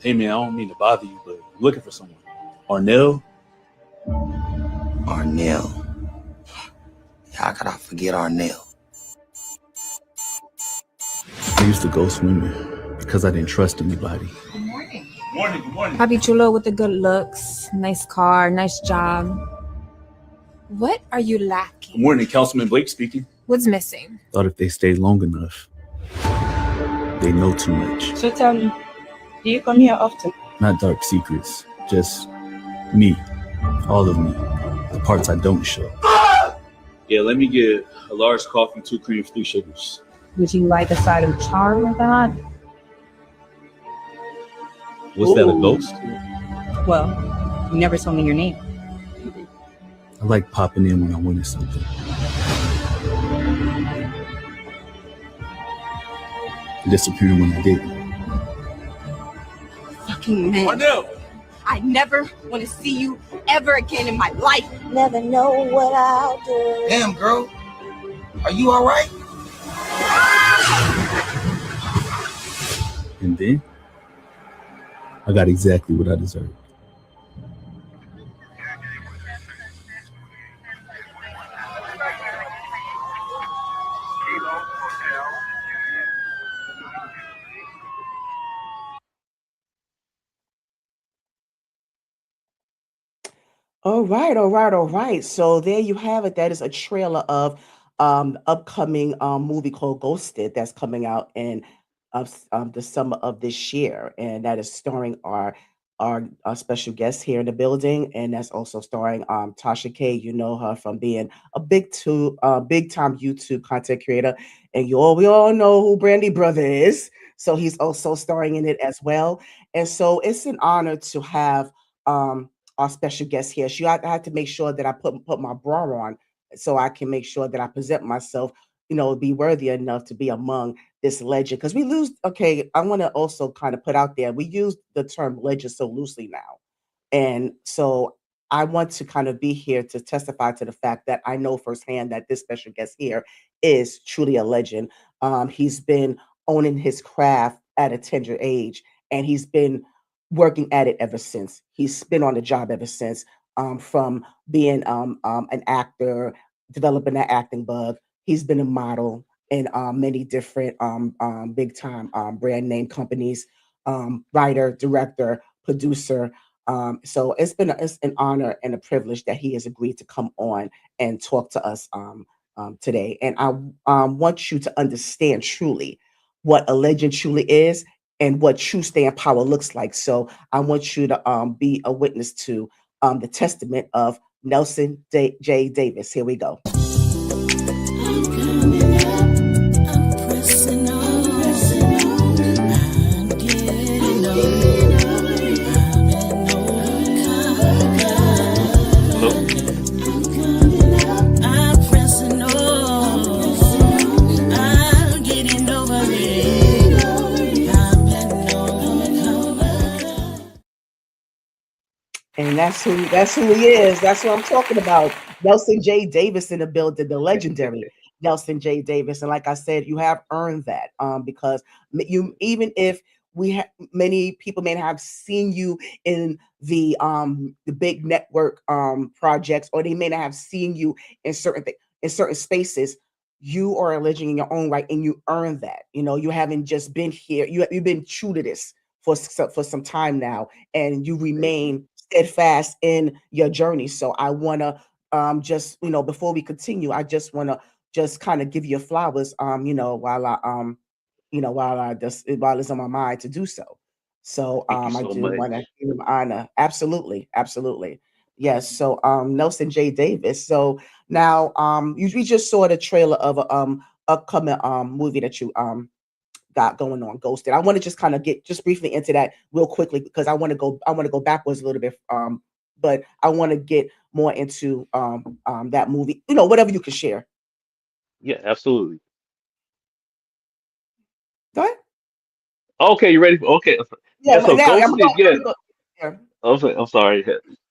Hey man, I don't mean to bother you, but I'm looking for someone. Arnell? Arnell. How could I forget Arnell? I used to ghost women because I didn't trust anybody. Good morning. Good morning. Papi Chulo with the good looks, nice car, nice job. What are you lacking? Good morning, Councilman Blake speaking. What's missing? Thought if they stayed long enough, they know too much. So tell me, do you come here often? Not dark secrets, just me. All of me. The parts I don't show. Yeah, let me get a large coffee, 2 cream, 3 sugars. Would you like a side of charm with that? Was that a ghost? Well, you never told me your name. I like popping in when I wanted something. Disappearing when I didn't. Fucking man. Arnell! I never want to see you ever again in my life. Never know what I'll do. Damn, girl. Are you all right? And then, I got exactly what I deserved. All right. So there you have it. That is a trailer of the upcoming movie called Ghosted that's coming out in the summer of this year, and that is starring our special guest here in the building, and that's also starring Tasha K. You know her from being a big time YouTube content creator, and we all know who Brandy Brother is. So he's also starring in it as well, and so it's an honor to have our special guest here. I had to make sure that I put my bra on so I can make sure that I present myself, be worthy enough to be among this legend. Because I want to also kind of put out there, we use the term legend so loosely now. And so I want to kind of be here to testify to the fact that I know firsthand that this special guest here is truly a legend. He's been owning his craft at a tender age, and he's been working at it ever since. He's been on the job ever since, from being an actor, developing that acting bug. He's been a model in many different big time brand name companies, writer, director, producer. So it's an honor and a privilege that he has agreed to come on and talk to us today. And I want you to understand truly what a legend truly is and what true staying power looks like. So I want you to be a witness to the testament of Nelson J. Davis. Here we go. And that's who he is. That's what I'm talking about. Nelson J. Davis in the building, the legendary Nelson J. Davis. And like I said, you have earned that because even if many people may have seen you in the big network projects, or they may not have seen you in certain spaces, you are a legend in your own right, and you earned that. You haven't just been here. You've been true to this for some time now, and you remain steadfast in your journey. So I want to just before we continue, I just want to just kind of give you flowers while it's on my mind to do so. So I do want to give him honor. Absolutely. Yes. So Nelson J. Davis. So now we just saw the trailer of a upcoming movie that you got going on, Ghosted. I want to just kind of get just briefly into that real quickly because I want to go backwards a little bit, but I want to get more into that movie. Whatever you can share. Yeah, absolutely. Go ahead. Okay, you ready? Okay. Yeah, so now Ghosted, I'm sorry.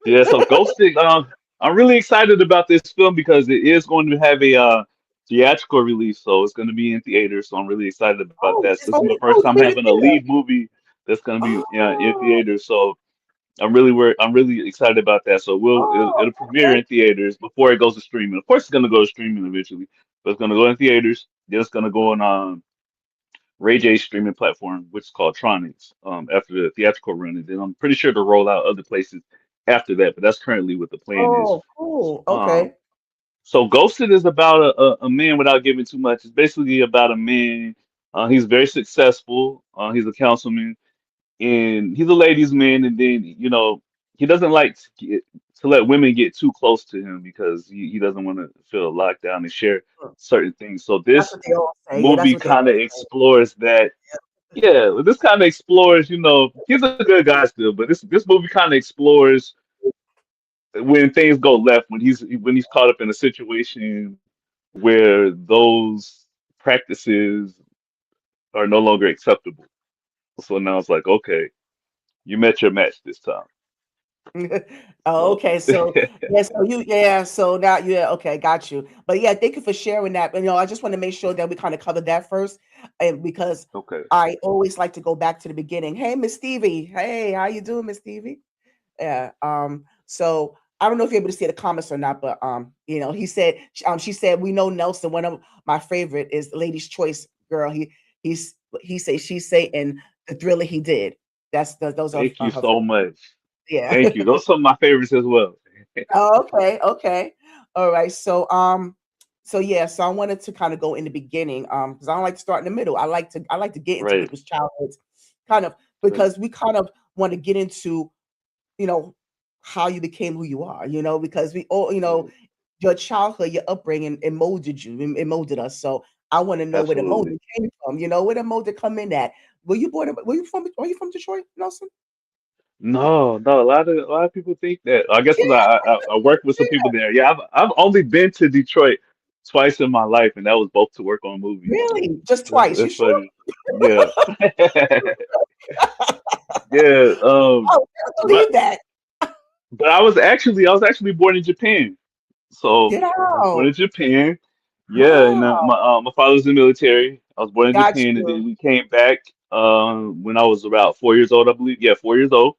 Yeah, so Ghosted, I'm really excited about this film because it is going to have a theatrical release, so it's going to be in theaters. So I'm really excited about that. So this is my first time having a lead movie that's gonna be in Oh, theaters. So I'm really excited about that. So oh, it'll premiere okay. in theaters before it goes to streaming. Of course, it's gonna go to streaming eventually, but it's gonna go in theaters. Then it's gonna go on Ray J's streaming platform, which is called Tronix, after the theatrical run, and then I'm pretty sure to roll out other places after that. But that's currently what the plan is. Oh, cool. Um, Okay. so Ghosted is about a man without giving too much. It's basically about a man. He's very successful. He's a councilman and he's a ladies' man, and then he doesn't like to let women get too close to him because he doesn't want to feel locked down and share certain things. So That's this what they all say. Yeah, that's movie what they kind of all say. explores that. Yeah, this kind of explores. He's a good guy still, but this movie kind of explores when things go left, when he's caught up in a situation where those practices are no longer acceptable. So now it's like, okay, you met your match this time. Oh, So okay. So so now yeah, okay, got you. But yeah, thank you for sharing that. But I just want to make sure that we kind of cover that first. And because okay. I always like to go back to the beginning. Hey, Miss Stevie. Hey, how you doing, Miss Stevie? Yeah. So I don't know if you're able to see the comments or not, but she said, we know Nelson. One of my favorite is Lady's Choice girl. He say, she say, and the thriller he did. Those are Thank you her so favorite. much. Yeah. Thank you. Those are some of my favorites as well. Oh, okay, okay. All right. So yeah, so I wanted to kind of go in the beginning, because I don't like to start in the middle. I like to get into Right. people's childhoods, kind of Right. because we kind of want to get into, you know, how you became who you are, because we all, Right. your childhood, your upbringing, it molded you, it molded us. So I want to know where the Absolutely. molding came from, where the molding come in at. Were you from Detroit, Nelson? No, no. A lot of people think that. I guess 'cause Yeah, I worked with some people there. Yeah, I've only been to Detroit twice in my life, and that was both to work on movies. really? Just That's, twice. You that's sure? funny. Yeah. Yeah. Oh, I can't But believe that. but I was actually born in Japan. So Get I was born out. in Japan. Yeah, and Oh, my father was in the military. I was born in got Japan, and then you. we came back when I was about 4 years old, I believe. Yeah, 4 years old.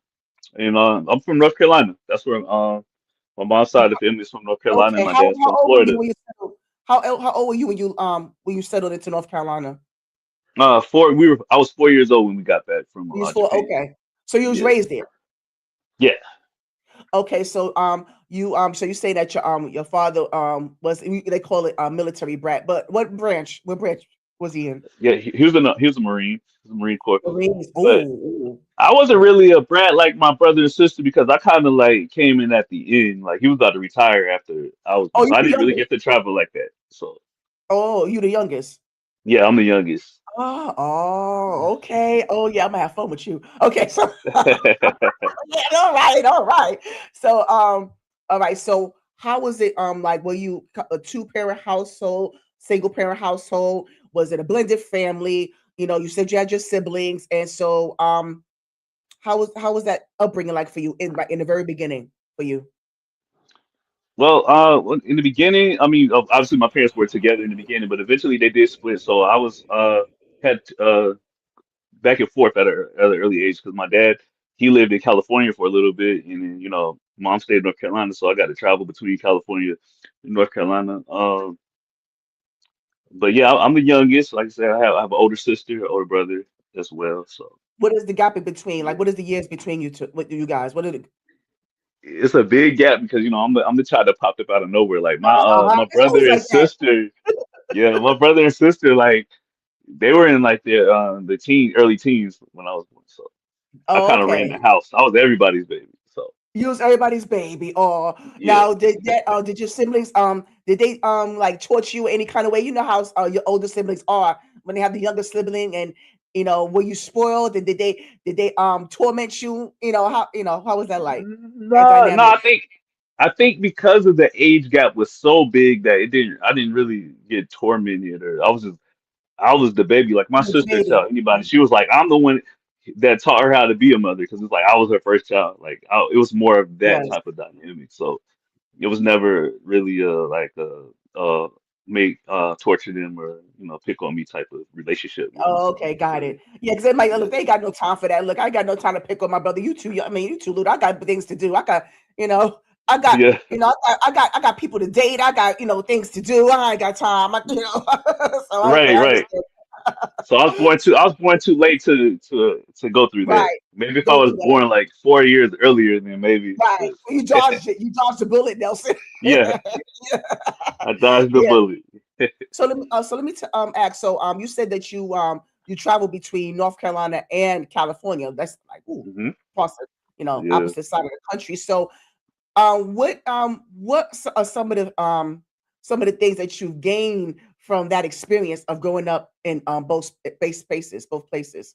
And I'm from North Carolina. That's where my mom's side of the family is from North Carolina, and Okay. my How dad's how from old were you Florida. when you settled? How old were you when you settled into North Carolina? I was 4 years old when we got back from You was four. Japan. Okay. So you was Yeah, raised there. yeah, Okay. So you say that your father was, they call it military brat, but what branch? What branch was he in? yeah. He was a Marine. He was a Marine Corps. Marines. But Oh. I wasn't really a brat like my brother and sister because I kind of like came in at the end. Like he was about to retire after I was Oh, born, so you I the didn't really youngest. get to travel like that. So Oh, you the youngest. yeah, I'm the youngest. Okay. Oh yeah, I'm gonna have fun with you. Okay, so yeah, all right, all right. So all right. So how was it? Like, were you a two-parent household, single parent household? Was it a blended family? You said you had your siblings, and so how was that upbringing like for you in the very beginning for you? Well, in the beginning, I mean, obviously my parents were together in the beginning, but eventually they did split. So I was had back and forth at an early age because my dad he lived in California for a little bit, and then mom stayed in North Carolina, so I got to travel between California and North Carolina. But yeah, I'm the youngest. Like I said, I have an older sister, older brother as well. So What is the gap in between? Like, yeah, what is the years between you two? What do you guys? What are the? it's a big gap because I'm the child that popped up out of nowhere. Like my It's always brother and like that. sister, yeah, my brother and sister, like they were in like the early teens when I was born. So I Oh, kind of ran the okay. house. I was everybody's baby. So You was everybody's baby. Or yeah, now did your siblings did they like torture you any kind of way? You know how your older siblings are when they have the younger sibling, and were you spoiled, and did they torment you? How was that like? That no, no. dynamic. I think because of the age gap was so big that I didn't really get tormented or I was the baby. Like my You was the sister baby. tell anybody, she was like, I'm the one that taught her how to be a mother because it's like I was her first child. Like it was more of that Yes. type of dynamic. So it was never really like make torture them or pick on me type of relationship. Oh, okay, got it. Yeah, because they might look. They ain't got no time for that. Look, I ain't got no time to pick on my brother. You too. I mean, you too little. I got things to do. I got, I got, Yeah, I got people to date. I got, things to do. I ain't got time. So okay, right, I right. understand. So I was born too late to go through that. Right. Maybe if I Go was through that. born like 4 years earlier, then maybe. Right. But You dodged it. You dodged the bullet, Nelson. yeah, I dodged the Yeah. bullet. So let me ask. So you said that you travel between North Carolina and California. That's like Hmm. across the Yeah. opposite side of the country. So are some of the things that you've gained from that experience of growing up in both places,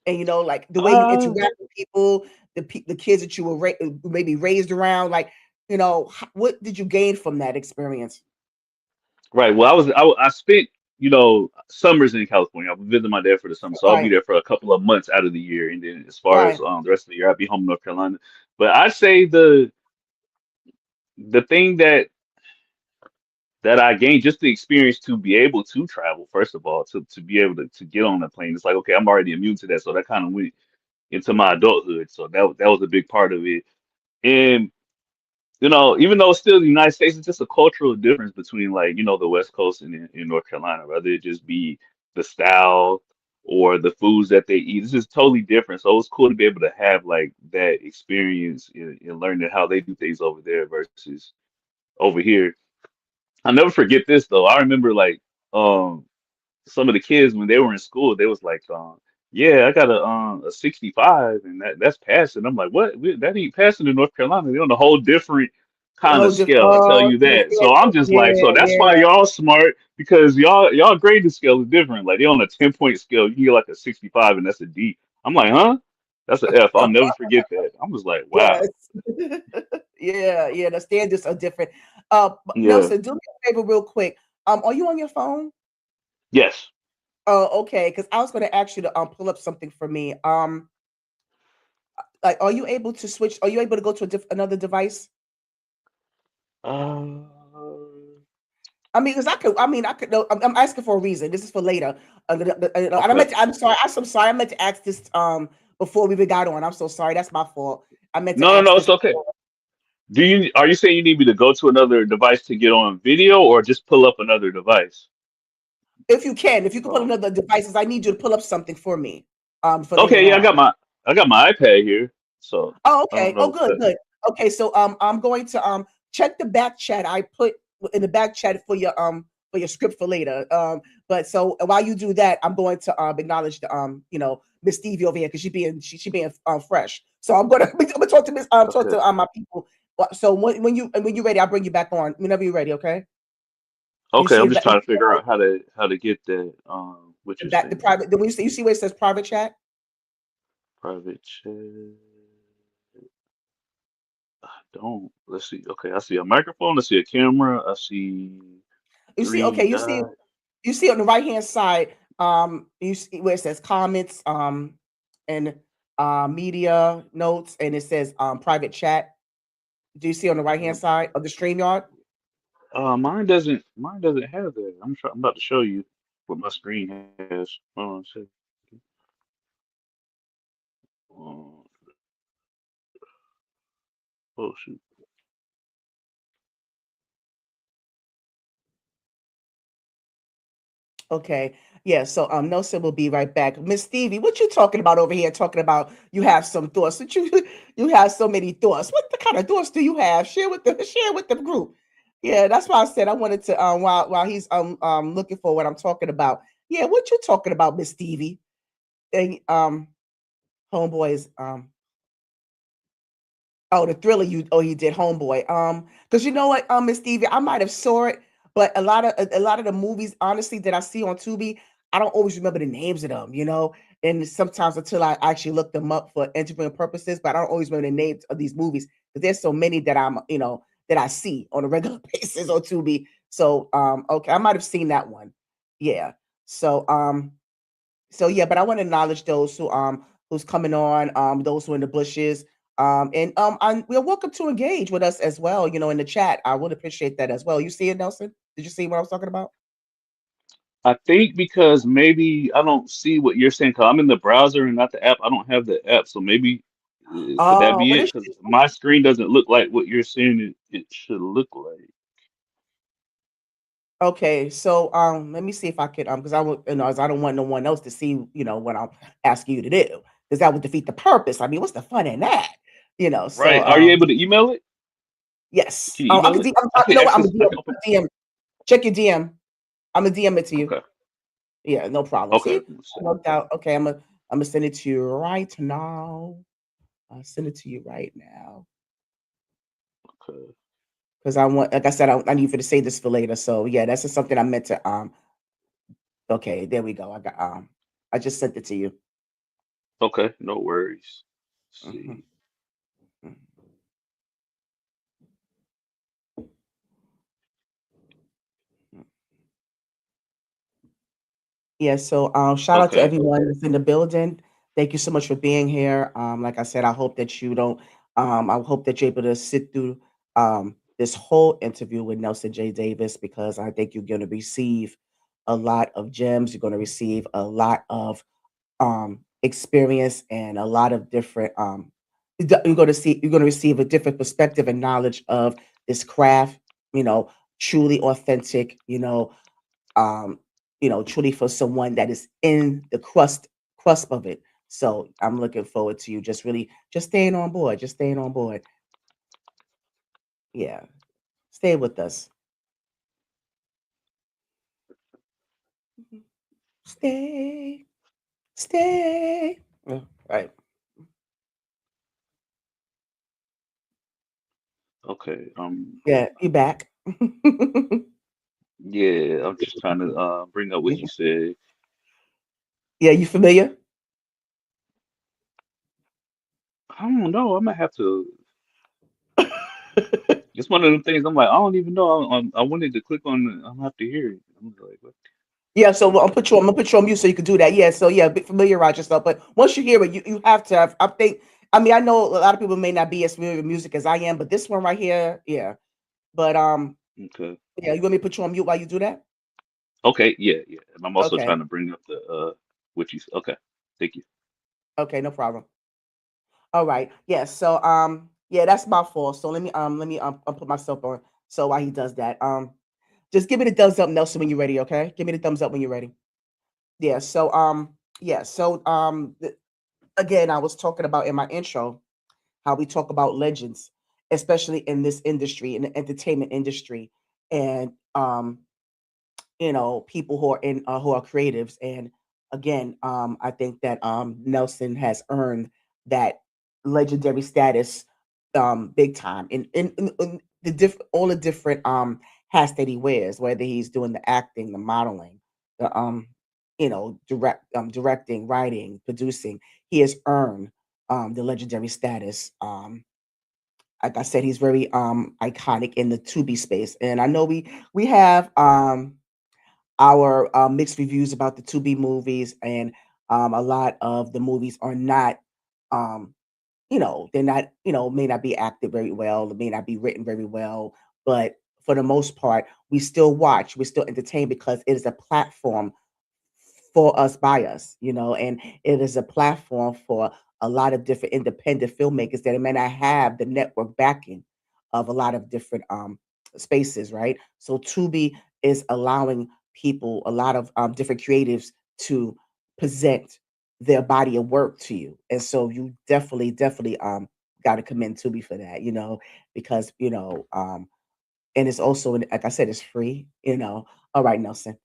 and like the way you Uh, interact with people, the kids that you were maybe raised around, like what did you gain from that experience? right. Well, I spent summers in California. I would visit my dad for the summer, so I'll be Right, there for a couple of months out of the year, and then as far as right. the rest of the year, I'll be home in North Carolina. But I'd say the thing that I gained just the experience to be able to travel, first of all, to be able to get on a plane. It's like, okay, I'm already immune to that. So that kind of went into my adulthood. So that was a big part of it. And, even though it's still the United States, it's just a cultural difference between like, the West Coast and in North Carolina, whether it just be the style or the foods that they eat. It's just totally different. So it's cool to be able to have like that experience in learning how they do things over there versus over here. I'll never forget this though. I remember like um some of the kids when they were in school, they was like, yeah, I got a 65 and that's passing. I'm like, what? That ain't passing in North Carolina. They're on a whole different A kind whole of different. scale. I tell Oh, you the that. So I'm standard. just like, so Yeah, that's why yeah. y'all smart because y'all grading scale is different. Like they're on a 10-point scale. You can get like a 65 and that's a D. I'm like, huh? That's an F. I'll never forget that. I'm just like, wow. Yes. Yeah, yeah. The standards are different. Yeah. Nelson, do me a favor real quick. Are you on your phone? Yes. Oh, okay. Because I was going to ask you to pull up something for me. Like, are you able to switch? Are you able to go to another device? Uh, I mean, because I could. I mean, I could. No, I'm asking for a reason. This is for later. And I okay. meant. I'm sorry. I'm sorry. I meant to ask this before we even got on. I'm so sorry. That's my fault. I meant to No, no, ask no, this it's okay. before. Are you saying you need me to go to another device to get on video or just pull up another device? If you could put Oh. another devices, I need you to pull up something for me. For later Okay, yeah, on. I got my iPad here. So Oh, I don't okay. Oh, know if good, that good. Okay, so I'm going to check the back chat I put in the back chat for your script for later. But so while you do that, I'm going to acknowledge the Miss Stevie over here because she being fresh. So I'm gonna talk to talk okay. to my people. So when you ready, I'll bring you back on whenever you're ready. Okay. You Okay, see I'm it just you trying to see figure out how to get that what the you're back the saying. private. When you see where it says private chat. Private chat. I don't. Let's see. Okay, I see a microphone, I see a camera, I see You see, okay, three dots. you see on the right hand side, you see where it says comments, and media notes, and it says private chat. Do you see on the right hand Uh, side of the StreamYard? mine doesn't have that. I'm about to show you what my screen has. Hold on a second. Uh, oh shoot. Okay. Yeah, so Nelson will be right back. Miss Stevie, what you talking about over here? Talking about you have some thoughts. What you have so many thoughts. What the kind of thoughts do you have? Share with the group. Yeah, that's why I said I wanted to while he's looking for what I'm talking about. Yeah, what you talking about, Miss Stevie? And homeboys oh, the thriller you did Homeboy. Because you know what, Miss Stevie, I might have saw it, but a lot of the movies, honestly, that I see on Tubi, I don't always remember the names of them, and sometimes until I actually look them up for entertainment purposes, but I don't always remember the names of these movies because there's so many that that I see on a regular basis on Tubi. So okay, I might have seen that one. Yeah. So yeah, but I want to acknowledge those who's coming on, those who are in the bushes. And we're welcome to engage with us as well, in the chat. I would appreciate that as well. You see it, Nelson? Did you see what I was talking about? I think because maybe I don't see what you're saying because I'm in the browser and not the app. I don't have the app, so maybe could that Oh, be but it? Because my screen doesn't look like what you're saying it should look like. okay. So let me see if I could because I would, as I don't want no one else to see, what I'm asking you to do, because that would defeat the purpose. I mean, what's the fun in that? So Right? Are you able to email it? yes. Can you I email could. it? You I can know what? I'm access. gonna I DM. can open. DM. Check your DM. I'm gonna DM it to you. Okay. Yeah, no problem. Okay. See, no doubt. Okay, I'm gonna send it to you right now. I'll send it to you right now Okay. because I want, like I said, I need you to say this for later. So yeah, that's just something I meant to. Okay, there we go. I just sent it to you. Okay. No worries. Let's Mhm, see. mhm. Yeah, so shout out to Okay. everyone that's in the building. Thank you so much for being here. Like I said, I hope that you don't I hope that you're able to sit through this whole interview with Nelson J. Davis, because I think you're gonna receive a lot of gems. You're gonna receive a lot of experience and a lot of different you're gonna receive a different perspective and knowledge of this craft, you know, truly authentic, um, truly for someone that is in the crust of it. So I'm looking forward to you just staying on board, just staying on board. Yeah, stay with us. Mhm. Stay, stay. Yeah, right. Okay. Yeah, you back. Yeah. I'm just trying to bring up what you said. Yeah, you familiar? I don't know. I might have to. It's one of them things. I'm like, I don't even know. I wanted to click on. I'm gonna have to hear it. I'm like, what? Yeah, so I'm gonna put you on mute so you can do that. Yeah, so yeah, familiarize yourself. But once you hear it, you have to have, I think, I mean, I know a lot of people may not be as familiar with music as I am, but this one right here, yeah. But Okay. yeah, you want me to put you on mute while you do that? Okay. Yeah. Yeah. And I'm also Okay. trying to bring up the what you. Okay. Thank you. Okay, no problem. All right. Yeah, so yeah, that's my fault. So I'll put myself on so while he does that. Just give me the thumbs up, Nelson, when you're ready, okay? Give me the thumbs up when you're ready. Yeah, so again, I was talking about in my intro how we talk about legends, especially in this industry, in the entertainment industry, and people who are creatives. And again, I think that Nelson has earned that legendary status big time in all the different hats that he wears, whether he's doing the acting, the modeling, the directing, writing, producing. He has earned the legendary status. Like I said, he's very iconic in the Tubi space. And I know we have our mixed reviews about the Tubi movies, and a lot of the movies are not, um, they're not, may not be acted very well, may not be written very well, but for the most part, we still watch, we still entertain because it is a platform for us by us, and it is a platform for a lot of different independent filmmakers that may not have the network backing of a lot of different spaces, right? So Tubi is allowing people, a lot of different creatives, to present their body of work to you. And so you definitely got to commend Tubi for that, because and it's also, like I said, it's free. All right, Nelson.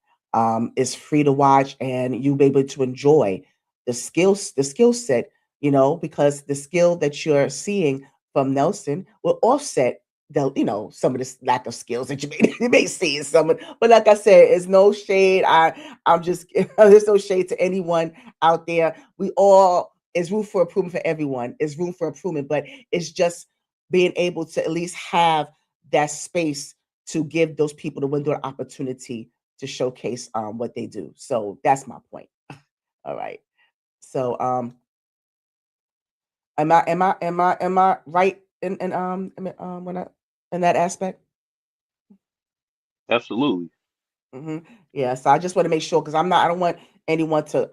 It's free to watch, and you'll be able to enjoy the skill set, because the skill that you're seeing from Nelson will offset some of this lack of skills that you may you may see in someone. But like I said, it's no shade. I'm just there's no shade to anyone out there. We all It's room for improvement for everyone. It's room for improvement, but it's just being able to at least have that space to give those people the window of opportunity to showcase what they do. So that's my point. All right. So am I right in when I in that aspect? Absolutely. Hmm. Yeah, so I just want to make sure because I don't want anyone to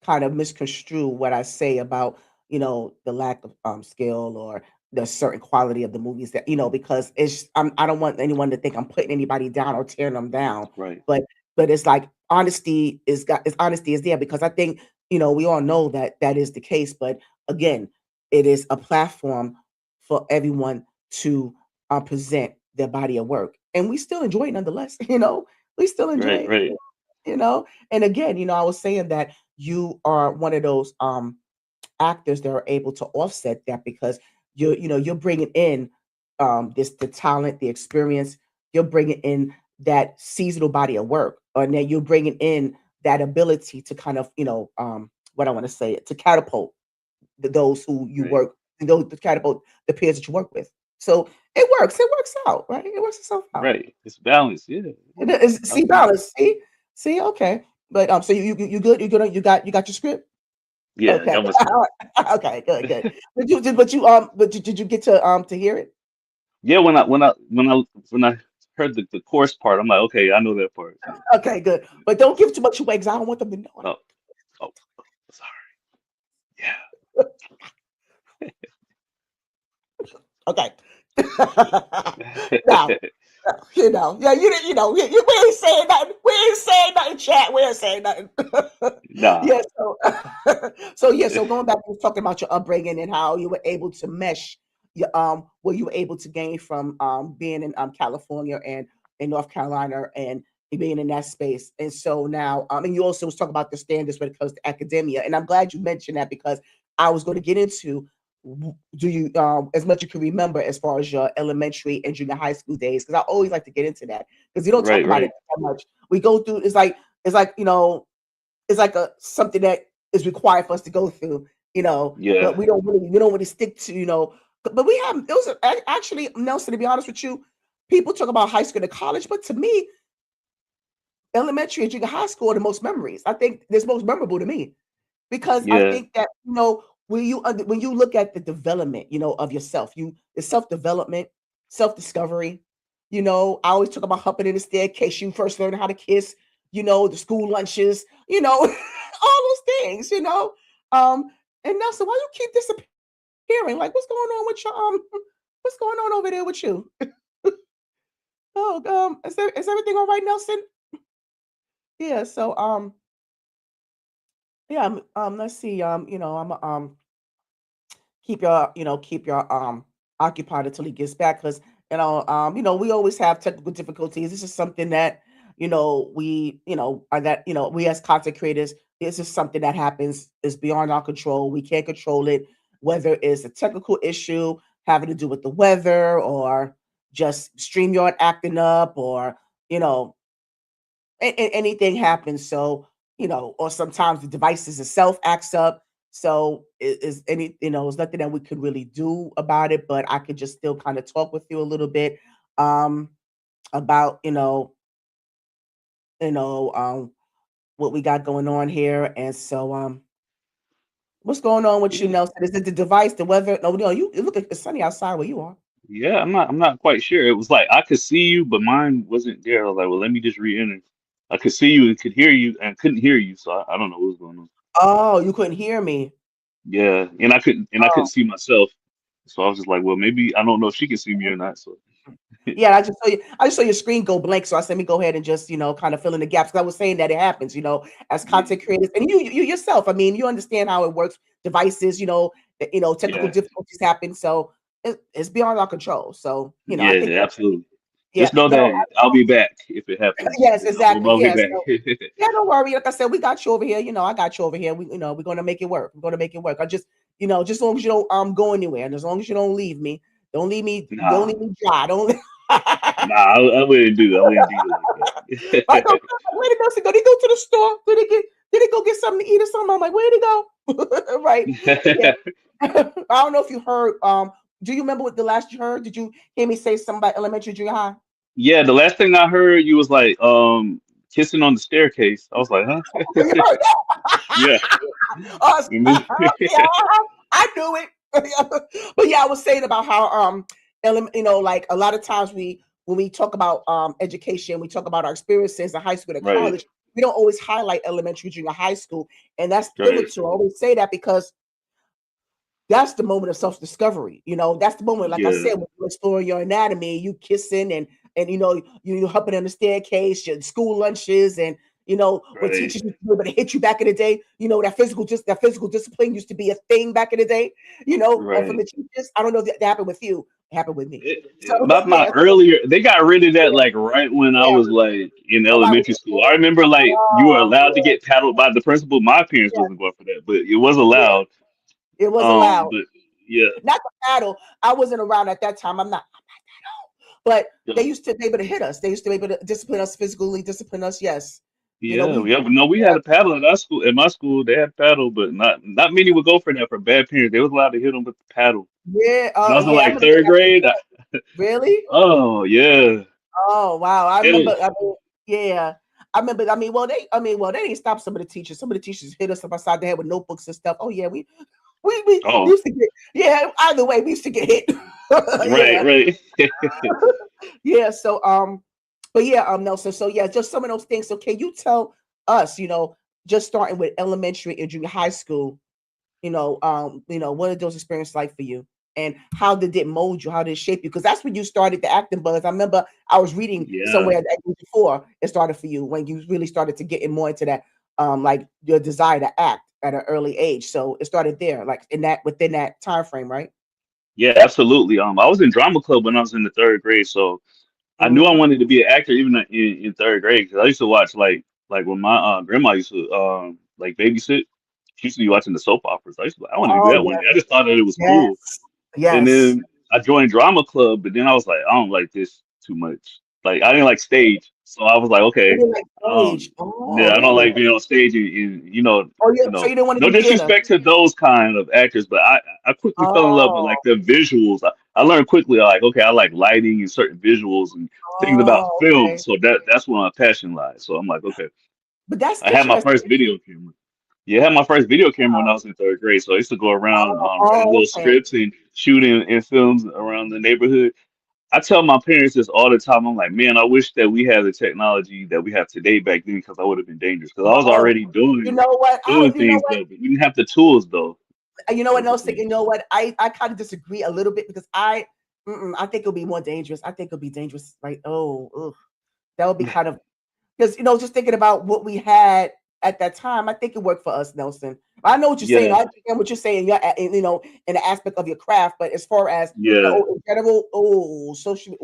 kind of misconstrue what I say about the lack of skill or the certain quality of the movies that because I don't want anyone to think I'm putting anybody down or tearing them down, Right. but it's like honesty is there because I think we all know that that is the case, but again, it is a platform for everyone to present their body of work, and we still enjoy it nonetheless. We still enjoy Right. it, Right. and again, I was saying that you are one of those actors that are able to offset that because you're bringing in the talent, the experience, you're bringing in that seasonal body of work, and then you're bringing in that ability to kind of what I want to say, to catapult those who you Right. work, those to catapult the peers that you work with. So it works out, right? It works itself out. Right. It's balanced. Yeah. It is, see, Absolutely. balance. See, okay. But so you good? You good? You got your script? Yeah. Okay. That was good. All right. Okay. Good. Good. Did you get to hear it? Yeah. When I heard the chorus part, I'm like, okay, I know that part. Yeah. Okay. Good. But don't give too much away because I don't want them to know. Oh. Oh. Sorry. Okay. Now, Yeah. yeah, we ain't saying nothing. We ain't saying nothing, chat. We ain't saying nothing. Nah. Yeah, so going back to talking about your upbringing and how you were able to mesh your what you were able to gain from being in California and in North Carolina and being in that space. And so now and you also was talking about the standards when it comes to academia. And I'm glad you mentioned that because I was going to get into do you as much you can remember as far as your elementary and junior high school days because I always like to get into that because you don't talk Right. about it Right. that much. We go through it's like it's like a something that is required for us to go through, but Yeah. we don't really stick to, but we have those are actually, Nelson, to be honest with you, people talk about high school and college, but to me, elementary and junior high school are the most memories. I think this most memorable to me because I Yeah. think that when you look at the development, of yourself, the self-development, self-discovery, I always talk about hopping in the staircase, you first learn how to kiss, the school lunches, all those things, and Nelson, why you keep disappearing? Like, what's going on with your what's going on over there with you? Oh, is everything all right, Nelson? Yeah, so yeah, let's see, I'm keep your occupied until he gets back because we always have technical difficulties. This is something that we as content creators, this is something that happens, is beyond our control. We can't control it, whether it's a technical issue having to do with the weather or just StreamYard acting up or you know anything happens. So, or sometimes the devices itself acts up. So is any, there's nothing that we could really do about it, but I could just still kind of talk with you a little bit um about, you know, um what we got going on here. And so what's going on with you, Yeah. Nelson? Is it the device, the weather? No, you look, it's sunny outside where you are. Yeah. I'm not quite sure. It was like I could see you, but mine wasn't there. I was like, well, let me just re-enter. I could see you and could hear you and couldn't hear you, so I don't know what was going on. Oh, you couldn't hear me. Yeah, and I couldn't Oh. see myself, so I was just like, well, maybe I don't know if she can see me or not. So Yeah, I just saw your screen go blank. So I said, let me go ahead and just, kind of fill in the gaps. 'Cause I was saying that it happens, as yeah, content creators and you yourself. I mean, you understand how it works, devices, technical yeah, difficulties happen. So it's beyond our control. So, I yeah, think yeah, that, absolutely. yeah, Just know no, that I'll be back if it happens. yes, exactly. I'll be Yes. back. So, yeah, don't worry. Like I said, we got you over here. I got you over here. We're gonna make it work. We're gonna make it work. I just, just as long as you don't go anywhere and as long as you don't leave me, don't Nah, leave me dry. Don't nah, I wouldn't do. I wouldn't do you like I go, that. where did Nelson go? Did he go to the store? Did he go get something to eat or something? I'm like, where'd he go? Right. Yeah. I don't know if you heard. Do you remember what the last you heard? Did you hear me say something about elementary, junior high? Yeah, the last thing I heard, you was like, kissing on the staircase. I was like, huh? You heard Yeah. that? Yeah, I knew it. But yeah, I was saying about how like a lot of times when we talk about education, we talk about our experiences in high school and Right. college. We don't always highlight elementary, junior high school, and that's Right. pivotal. I always say that because that's the moment of self-discovery. That's the moment, like I Yeah. said, when you explore your anatomy, you kissing and you hopping on the staircase, your school lunches, and when Right. teachers used to be able to hit you back in the day, that physical discipline used to be a thing back in the day, from Right. the teachers. I don't know if that happened with you. It happened with me. So My earlier, they got rid of that like right when I yeah. was like in Oh, I elementary school. I remember like you were allowed to get paddled by the principal. My parents yeah, wasn't going for that, but it was yeah, allowed. it was allowed. But yeah, Not the battle. I wasn't around at that time. I'm not that old. But yeah, they used to be able to hit us. They used to be able to discipline us physically, discipline us. Yes. yeah. We But no, we had a paddle at our school. At my school, they had paddle, but not many would go for that for bad parents. They was allowed to hit them with the paddle. yeah. When I Oh was in yeah. I like remember third that. grade, Really? oh yeah, Oh wow. I remember. it, Yeah. I remember. Well, they didn't stop some of the teachers. Some of the teachers hit us upside the head with notebooks and stuff. Oh yeah, we oh used to get. Yeah. Either way, we used to get hit. right, Yeah. right. Yeah. So but yeah, Nelson. So yeah, just some of those things. So can you tell us, just starting with elementary and junior high school, what are those experiences like for you? And how did it mold you? How did it shape you? Because that's when you started the acting buzz. I remember I was reading Yeah, somewhere that before it started for you, when you really started to get in more into that, like your desire to act at an early age. So it started there, like within that time frame, right? yeah, absolutely. I was in drama club when I was in the third grade, so I knew I Mm-hmm. wanted to be an actor even in third grade because I used to watch like when my grandma used to like babysit. She used to be watching the soap operas. I used to be like, I want to do Oh that one yes, day. I just thought that it was cool. yes, And yes. then I joined drama club, but then I was like, I don't like this too much. Like I didn't like stage, so I was like, You okay, didn't like um, stage. Oh yeah, I don't really? like being on stage and Oh yeah. So you didn't want to no do theater? disrespect to those kind of actors, but I quickly fell in love with like Oh. the visuals. I learned quickly like okay, I like lighting and certain visuals and things about Oh, film. okay. So that's where my passion lies. So I'm like, okay, But that's I had my interesting. first video camera. Yeah, I had my first video camera when I was in third grade. So I used to go around writing Oh, little okay. scripts and shooting in films around the neighborhood. I tell my parents this all the time. I'm like, man, I wish that we had the technology that we have today back then because I would have been dangerous. Because I was Oh, already you know what? doing things, but we didn't have the tools though. You know That what, was the Nelson? thing. You know what? I kind of disagree a little bit because I think it'll be more dangerous. I think it'll be dangerous, right? Oh, ugh. That would be kind of, because just thinking about what we had at that time, I think it worked for us, Nelson. I know what you're saying. Yeah, I understand what you're saying. In the aspect of your craft, but as far as yeah, in general, social,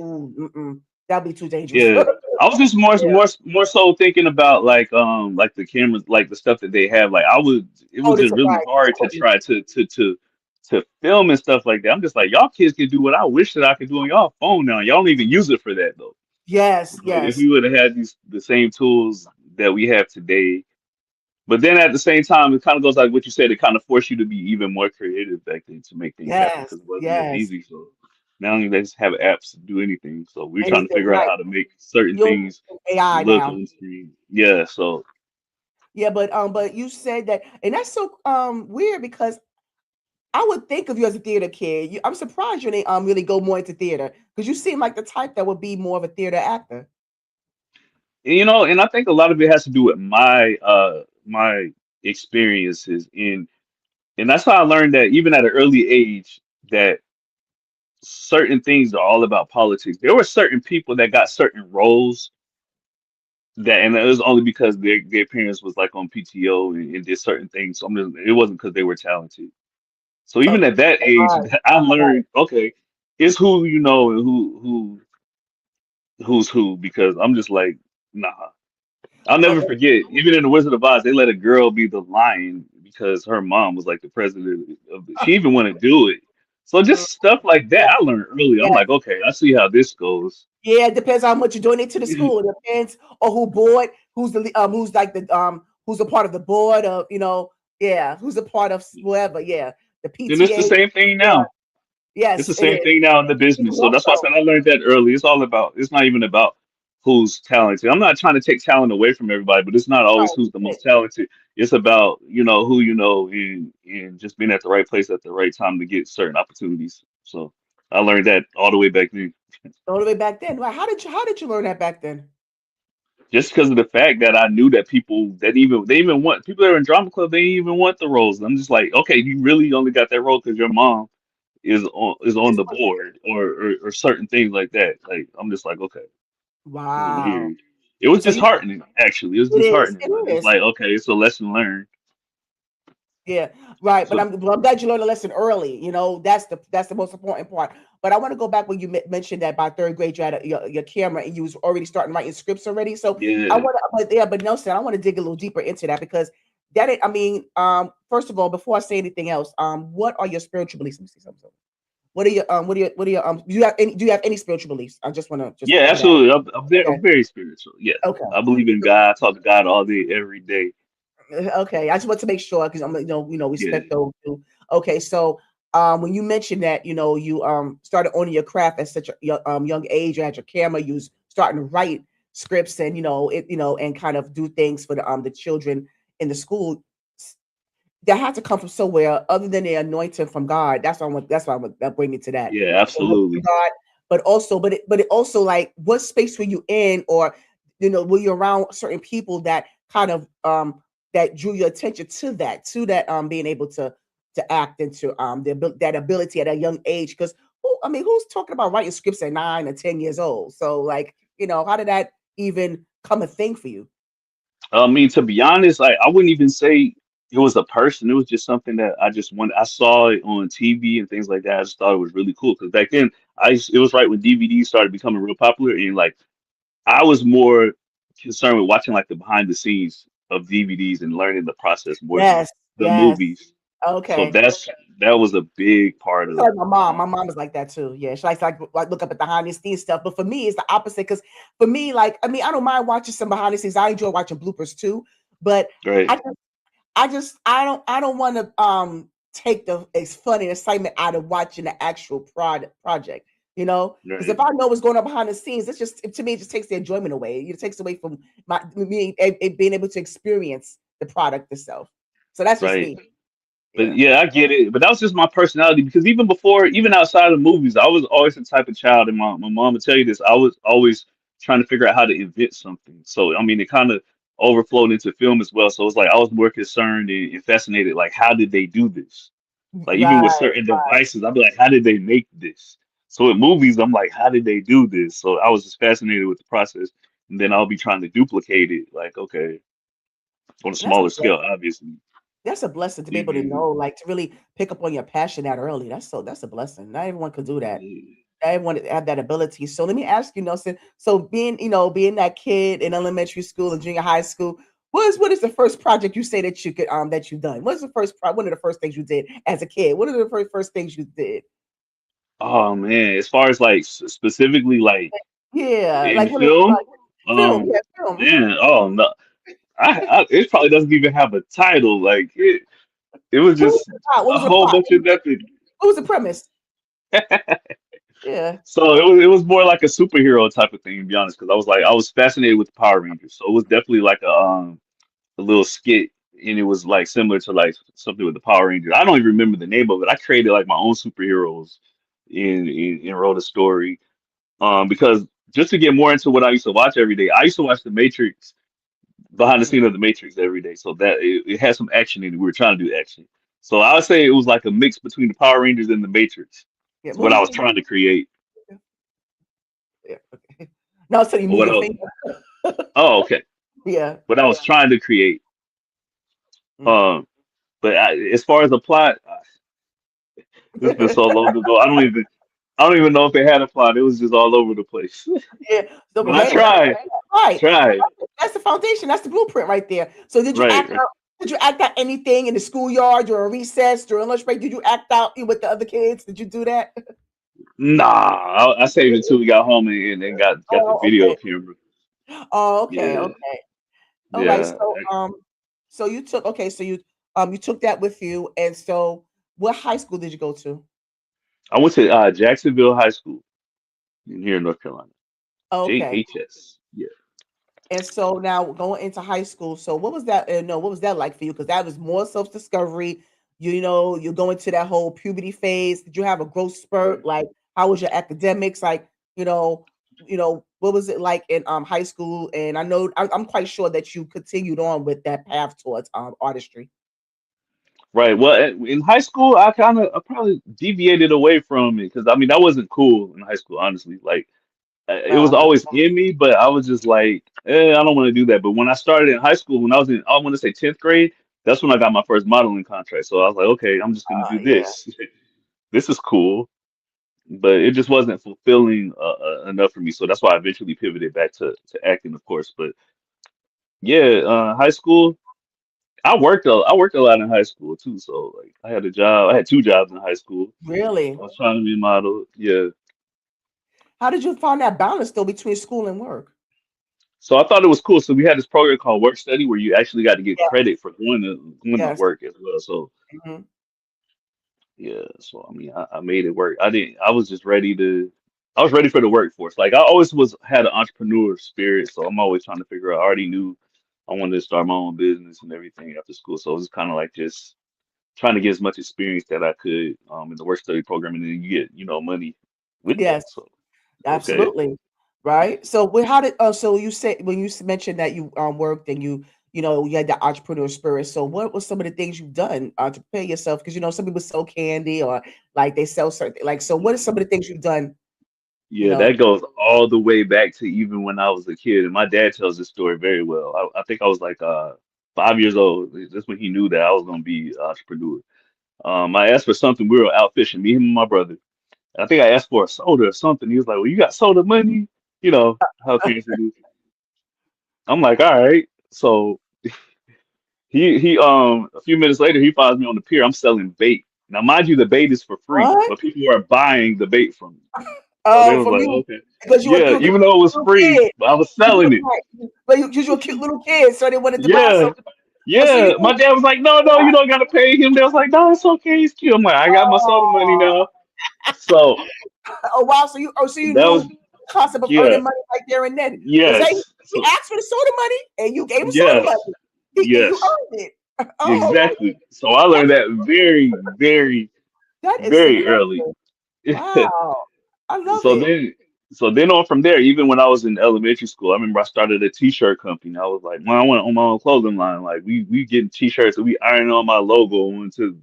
that'd be too dangerous. yeah. I was just Yeah. more so thinking about like the cameras, like the stuff that they have. Like it Oh, was this just is really right. hard to try to film and stuff like that. I'm just like y'all kids can do what I wish that I could do on y'all phone now. Y'all don't even use it for that though. Yes, But if yes. we would have had the same tools that we have today, but then at the same time, it kind of goes like what you said. It kind of forced you to be even more creative back then to make things happen Yes, because it wasn't as yes. easy. So now they just have apps to do anything. So we're trying to Anything, figure out right. how to make certain You'll things AI look now. on screen. Yeah. So Yeah, but you said that, and that's so weird because I would think of you as a theater kid. I'm surprised you didn't really go more into theater because you seem like the type that would be more of a theater actor. and I think a lot of it has to do with my experiences and that's how I learned that even at an early age that certain things are all about politics. There were certain people that got certain roles and it was only because their parents was like on PTO and did certain things. So it wasn't because they were talented. So even Okay, at that age, right, I right. learned okay, it's who you know and who's who because I'm just like nah. I'll never Okay. forget. Even in the Wizard of Oz, they let a girl be the lion because her mom was like the president she even wanted to do it. So Mm, just stuff like that yeah, I learned early. I'm yeah, like, okay, I see how this goes. yeah. It depends how much you donate to the school. It depends on who's like who's a part of the board of yeah, who's a part of whoever, yeah, the And it's the PTA. same thing Yeah, now. It's yes, the it same is. thing now in the Even business. So more that's why I so. said I learned that early. It's not even about who's talented. I'm not trying to take talent away from everybody, but it's not always Right. who's the most talented. It's about, who you know and just being at the right place at the right time to get certain opportunities. So I learned that all the way back then. All the way back then. Well, how did you learn that back then? Just because of the fact that I knew that people that even they even want people that are in drama club, they even want the roles. I'm just like, okay, you really only got that role because your mom is on It's the board or certain things like that. Like I'm just like, okay, this is wow. weird. It was So you disheartening, actually. It was it is. disheartening, but It it's is. like, okay, it's a lesson learned. Yeah, right. But So I'm glad you learned a lesson early. That's the most important part. But I want to go back when you mentioned that by third grade you had your camera and you was already starting writing scripts already. So I yeah, want to, but Nelson, I want to dig a little deeper into that because I mean, first of all, before I say anything else, what are your spiritual beliefs? Let me see something. Do you have any spiritual beliefs? I just want to just yeah, throw that. absolutely. I'm Okay. very spiritual. Yeah, Okay. I believe in God. I talk to God all day, every day. Okay, I just want to make sure because I'm, Yeah, respect those too. Okay, so when you mentioned that, you started owning your craft at such a young age, you had your camera, you was starting to write scripts and and kind of do things for the children in the school. That had to come from somewhere other than the anointing from God. That bring me to that. yeah, The anointing from absolutely. God, but it also like what space were you in, or were you around certain people that kind of that drew your attention to that being able to act into that ability at a young age? Because who's talking about writing scripts at 9 or 10 years old? So like, how did that even come a thing for you? I mean, to be honest, like I wouldn't even say it was a person. It was just something that I saw it on TV and things like that. I just thought it was really cool because back then it was right when DVDs started becoming real popular, and like I was more concerned with watching like the behind the scenes of DVDs and learning the process more than Yes, the yes. movies. So Okay. that was a big part It's of like my mom. My mom is like that too. Yeah, she likes like look up at the behind the scenes stuff. But for me, it's the opposite. Because for me, like I don't mind watching some behind the scenes. I enjoy watching bloopers too. But I right, just I don't want to take the it's fun and excitement out of watching the actual project. Because right, if I know what's going on behind the scenes, to me it just takes the enjoyment away. It takes away from me being able to experience the product itself. So that's just right. me. But Yeah. yeah, I get it. But that was just my personality because even before, even outside of movies, I was always the type of child, and my mom would tell you this, I was always trying to figure out how to invent something. So, I mean, it kind of overflowed into film as well. So it's like I was more concerned and fascinated, like, how did they do this? Like, even with Right. certain devices, I'd be like, how did they make this? So with movies, I'm like, how did they do this? So I was just fascinated with the process. And then I'll be trying to duplicate it, like, okay, on a That's a smaller scale, blessing. obviously. That's a blessing to be able to Yeah. know, like to really pick up on your passion that early. That's a blessing. Not everyone could do that. Yeah. Not everyone have that ability. So let me ask you, Nelson. So being that kid in elementary school and junior high school, what is the first project you say that you could that you've done? What's the one of the first things you did as a kid? What are the first things you did? Oh man, as far as like specifically like Yeah, in like what is film, like film? um, Yeah, film. man, oh no, it probably doesn't even have a title. Like it was What was just the plot? What a was the whole plot? bunch of nothing. What was the premise? Yeah. So it was more like a superhero type of thing, to be honest, because I was fascinated with the Power Rangers. So it was definitely like a little skit, and it was like similar to like something with the Power Rangers. I don't even remember the name of it. I created like my own superheroes and wrote a story. Because just to get more into what I used to watch every day, I used to watch The Matrix, behind the Mhm. scene of The Matrix every day. So that it had some action in it. We were trying to do action. So I would say it was like a mix between the Power Rangers and The Matrix. Yeah. Is What what was I the was name? trying to create. Yeah. Okay. No, so you Or move what your else? finger. Oh, okay. Yeah. What I was trying to create. Mm. Um, but as far as the plot, it's been so long ago. I don't even know if it had a plot. It was just all over the place. Yeah. So, But but I hey, tried. right. Tried. That's the foundation. That's the blueprint right there. So Right. did you act out anything in the schoolyard or a recess during lunch break? Did you act out with the other kids? Did you do that? Nah, I saved it till we got home and got the Oh, video okay. camera. Oh, okay. Yeah. Okay. All right. Yeah. So you took okay. So you took that with you, and so what high school did you go to? I went to Jacksonville High School in here in North Carolina. Okay. JHS. Yeah. And so now going into high school, so what was that? No, what was that like for you? Because that was more self discovery. You're going to that whole puberty phase. Did you have a growth Right. spurt? Like, how was your academics? Like, you know, what was it like in high school? And I know I'm quite sure that you continued on with that path towards artistry. Right. Well, in high school, I probably deviated away from it because I mean that wasn't cool in high school, honestly. Like it was Uh, always in me, but I was just like, I don't want to do that. But when I started in high school, when I was in, I want to say 10th grade, that's when I got my first modeling contract. So I was like, okay, I'm just gonna do yeah. this. This is cool, but it just wasn't fulfilling enough for me. So that's why I eventually pivoted back to acting, of course. But yeah, high school. I worked a lot in high school too. So like I had a job. I had two jobs in high school. I Really? was trying to be a model. Yeah. How did you find that balance though between school and work? So I thought it was cool. So we had this program called Work Study where you actually got to get Yeah. credit for going to Yes. work as well. So Mhm. yeah. So I mean I made it work. I didn't I was just ready to I was ready for the workforce. Like I always was had an entrepreneur spirit. So I'm always trying to figure out I already knew I wanted to start my own business and everything after school. So it was kind of like just trying to get as much experience that I could in the work study program, and then you get money with that. Yes. So okay, Absolutely. Right. So how did so you said when you mentioned that you worked and you had the entrepreneur spirit. So what was some of the things you've done to prepare yourself? Because some people sell candy or like they sell certain like so what are some of the things you've done, you yeah, know? that goes all the way back to even when I was a kid, and my dad tells this story very well. I think I was like 5 years old. That's when he knew that I was going to be an entrepreneur. I asked for something. We were out fishing, me, him, and my brother. And I think I asked for a soda or something. He was like, "Well, you got soda money?" You know how parents do. I'm like, "All right." So he a few minutes later he finds me on the pier. I'm selling bait. Now mind you, the bait is for free, What? but people are buying the bait from me. So they Oh, was from like, you okay. because Yeah, you were a even though it was little free, kid. but I was You selling were it. right. But you were a cute little kid, so they wanted to buy Yeah. something. Oh, so Yeah. you My dad was like, no, no, you don't gotta pay him. They was like, no, it's okay, he's cute. I'm like, I got my soda money oh, now. So oh wow, so you that was knew the concept of yeah, earning money right there and then. Because yes. he So asked for the soda money and you gave him soda yes, money. And you yes, earned it. Oh, exactly. So I that's learned that very, very, that is very early. significant. Wow. I love So it. then, so then on from there, even when I was in elementary school, I remember I started a t-shirt company. I was like, man, I want to own my own clothing line. Like we getting t-shirts and we ironing on my logo. Into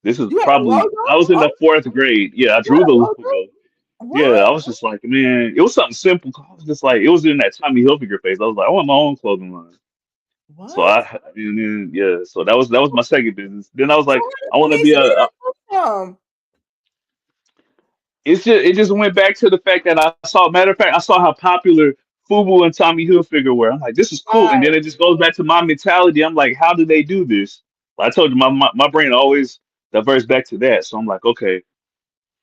this is You had a probably logo? I was in Oh, the fourth grade. Yeah, I you drew had the a logo. logo? Yeah, What? I was just like, man, it was something simple. I was just like, it was in that Tommy Hilfiger phase. I was like, I want my own clothing line. So What? I and then yeah, so that was my second business. Then I was So like, I where want to did be you get a that from? it just went back to the fact that I saw. Matter of fact, I saw how popular FUBU and Tommy Hilfiger were. I'm like, this is cool. And then Right. it just goes back to my mentality. I'm like, how do they do this? I told you my brain always diverts back to that. So I'm like, okay,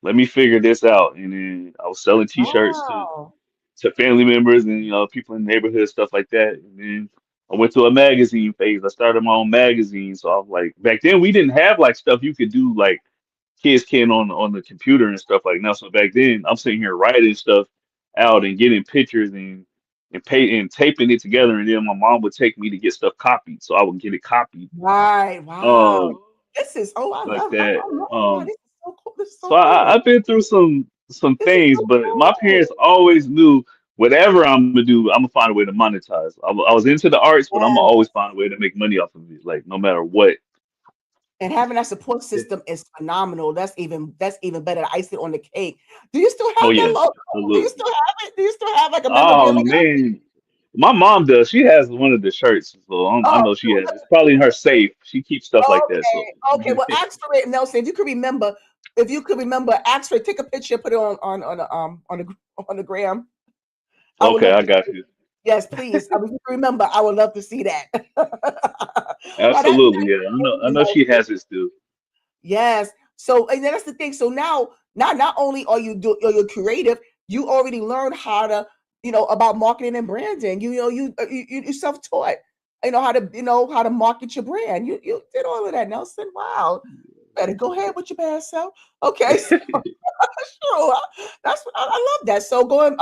let me figure this out. And then I was selling T-shirts Wow. to family members and people in the neighborhood, stuff like that. And then I went to a magazine phase. I started my own magazine. So I was like, back then we didn't have like stuff you could do like kids can on the computer and stuff like now. So back then, I'm sitting here writing stuff out and getting pictures and taping it together, and then my mom would take me to get stuff copied, so I would get it copied, Right. Wow. um, This is like that. oh wow, this is so cool. This is So so cool. I've been through some This is things, so but my parents cool. always knew whatever I'm gonna do, I'm gonna find a way to monetize. I was into the arts, but I'm gonna Yeah. always find a way to make money off of it, like no matter what. And having that support system is phenomenal. That's even better. Icing on the cake. Do you still Oh have that yeah, logo? Do you absolutely. still have it? Do you still have like a Oh memorabilia? man, my mom does. She has one of the shirts, so I Oh, know she has. It's probably in her safe. She keeps stuff like that. So okay. Okay. Well, ask for it, Nelson. If you could remember, ask for it. Take a picture, put it on the gram. I would okay, love I to. got you. Yes, please. I mean, if you can remember, I would love to see that. Now Absolutely, that's yeah. I amazing, know she Nelson. has it still. Yes. So, and then that's the thing. So now, not only you're creative, you already learned how to, about marketing and branding. You self-taught. How to market your brand. You did all of that, Nelson. Wow. Better go ahead with your bad self. Okay. So, sure. That's what I love that. So going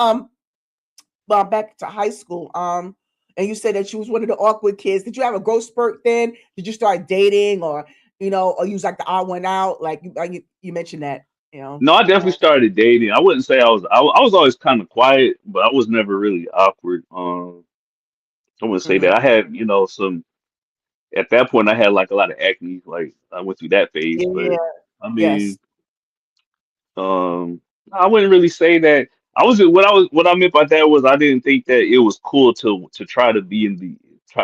back to high school. And you said that you was one of the awkward kids. Did you have a growth spurt then? Did you start dating or or use like the odd one out? Like you mentioned that. You know. No, I definitely started dating. I wouldn't say I was always kind of quiet, but I was never really awkward. I wouldn't say that. Mhm. I had, some at that point I had like a lot of acne. Like I went through that phase, Yeah. but I Yes. mean, I wouldn't really say that. What I meant by that was I didn't think that it was cool to try to be in the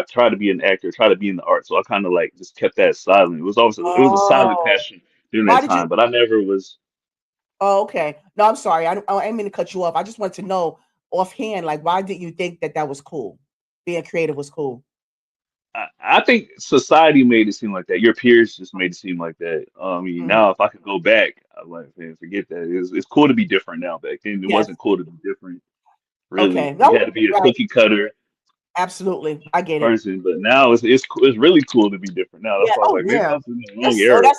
try to be an actor, try to be in the art. So I kind of like just kept that silent. It was a silent Oh, passion during why that did you? time, but I never was. Oh, okay. No, I'm sorry. I didn't mean to cut you off. I just wanted to know offhand, like, why did you think that that was cool? Being creative was cool. I think society made it seem like that. Your peers just made it seem like that. I mean, Mhm. now if I could go back, I'm like, man, forget that. It's cool to be different now. Back then, it Yes. wasn't cool to be different. Really, Okay. you No, had to be a right. cookie cutter Absolutely. I get it. person. But now it's really cool to be different now. That's Yeah. why I was Oh, like, maybe I yeah. was in the wrong Yes. Oh, era.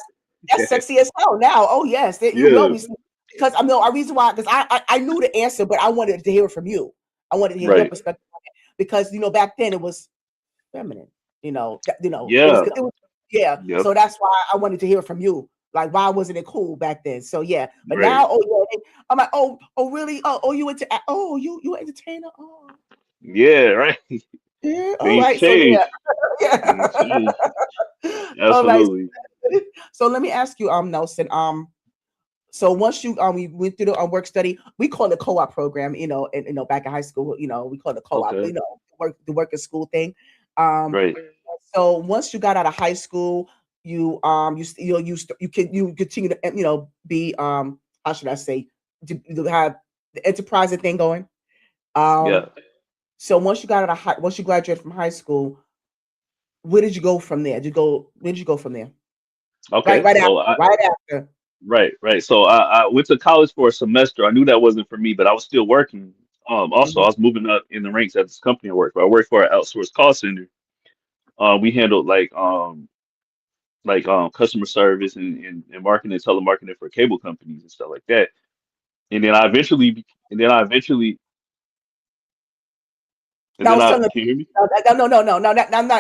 that's sexy as hell now. Oh, yes. You will Yeah, be because I know a reason why because I knew the answer, but I wanted to hear it from you. I wanted to hear your right. perspective on it because back then it was feminine. It was Yeah, yeah. yep, So that's why I wanted to hear from you. Like, why wasn't it cool back then? So yeah, but right. now, oh yeah, I'm like, oh really? Oh, you into you entertainer? Oh Yeah, right. yeah. All Things right. So change. yeah, Things change. yeah. All right. Absolutely. So let me ask you, Nelson. So once we went through the work study, we call it co-op program. And back in high school, we call it co-op. Okay. The work and school thing. Um, Right. So once you got out of high school, you continue to be how should I say to have the enterprising thing going. Yeah. So once you graduated from high school, where did you go from there? Where did you go from there? Right, Okay. right So after, right after. right, right. So I went to college for a semester. I knew that wasn't for me, but I was still working. Also, I Mhm. was moving up in the ranks at this company I worked for. I worked for an outsourced call center. We handled customer service and marketing and telemarketing for cable companies and stuff like that. And then I eventually, and No, I then was I telling can you hear me? no,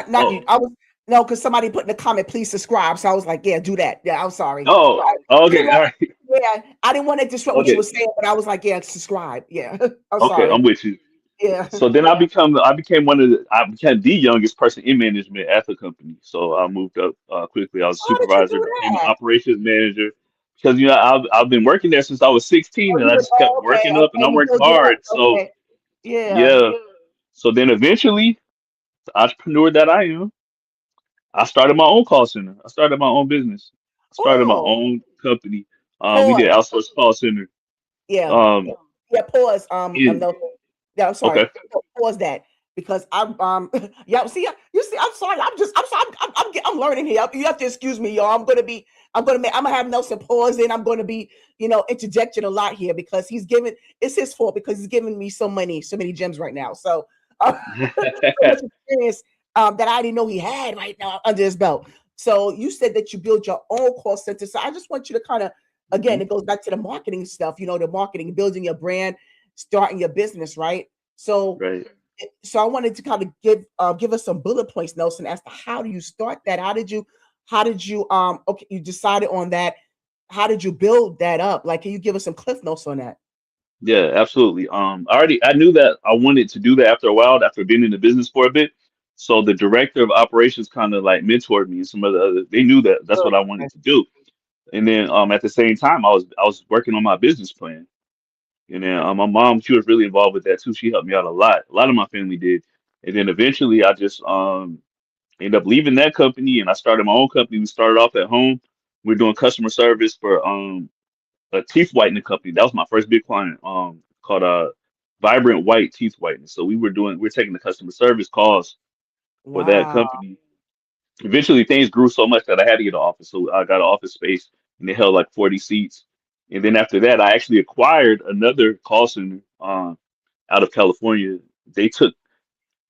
not you. Oh, I was no, because somebody put in the comment, please subscribe. So I was like, yeah, do that. Yeah, I'm sorry. oh, Right. okay, all right, Yeah, I didn't want to disrupt what you okay, were saying, but I was like, yeah, subscribe. Yeah, I'm okay. sorry. I'm with you. Yeah. So then I became the youngest person in management at the company. So I moved up quickly. I was a How did you supervisor, do became an that? operations manager because I've been working there since I was 16, Oh, and I just kept okay, working up, and okay. I You worked build it up. hard. So Okay. Yeah. yeah. So then eventually, the entrepreneur that I am, I started my own call center. I started my own business. I started my Oh, own company. We pause. did outsourced call center. Yeah. Um, Yeah, pause. yeah, No, yeah, I'm sorry. okay. Pause that because I'm yeah. See, you see, I'm sorry. I'm sorry. I'm learning here. You have to excuse me, y'all. I'm gonna have Nelson pause and I'm gonna be interjecting a lot here because it's his fault because he's giving me so many gems right now. So so much experience that I didn't know he had right now under his belt. So you said that you build your own call center. So I just want you to kind of again, Mhm. it goes back to the marketing stuff, the marketing, building your brand, starting your business, right? So Right. I wanted to kind of give us some bullet points, Nelson, as to how do you start that? How did you okay, you decided on that. How did you build that up? Like, can you give us some cliff notes on that? Yeah, absolutely. I knew that I wanted to do that after a while, after being in the business for a bit. So the director of operations kind of like mentored me and some of the other, they knew that that's Good. what I wanted to do. And then at the same time, I was working on my business plan. And then my mom, she was really involved with that too. She helped me out a lot. A lot of my family did. And then eventually I just ended up leaving that company and I started my own company. We started off at home. We're doing customer service for a teeth whitening company. That was my first big client, called Vibrant White Teeth Whitening. So we're taking the customer service calls for that Wow. company. Eventually things grew so much that I had to get an office. So I got an office space and it held like 40 seats. And then after that, I actually acquired another call center out of California. They took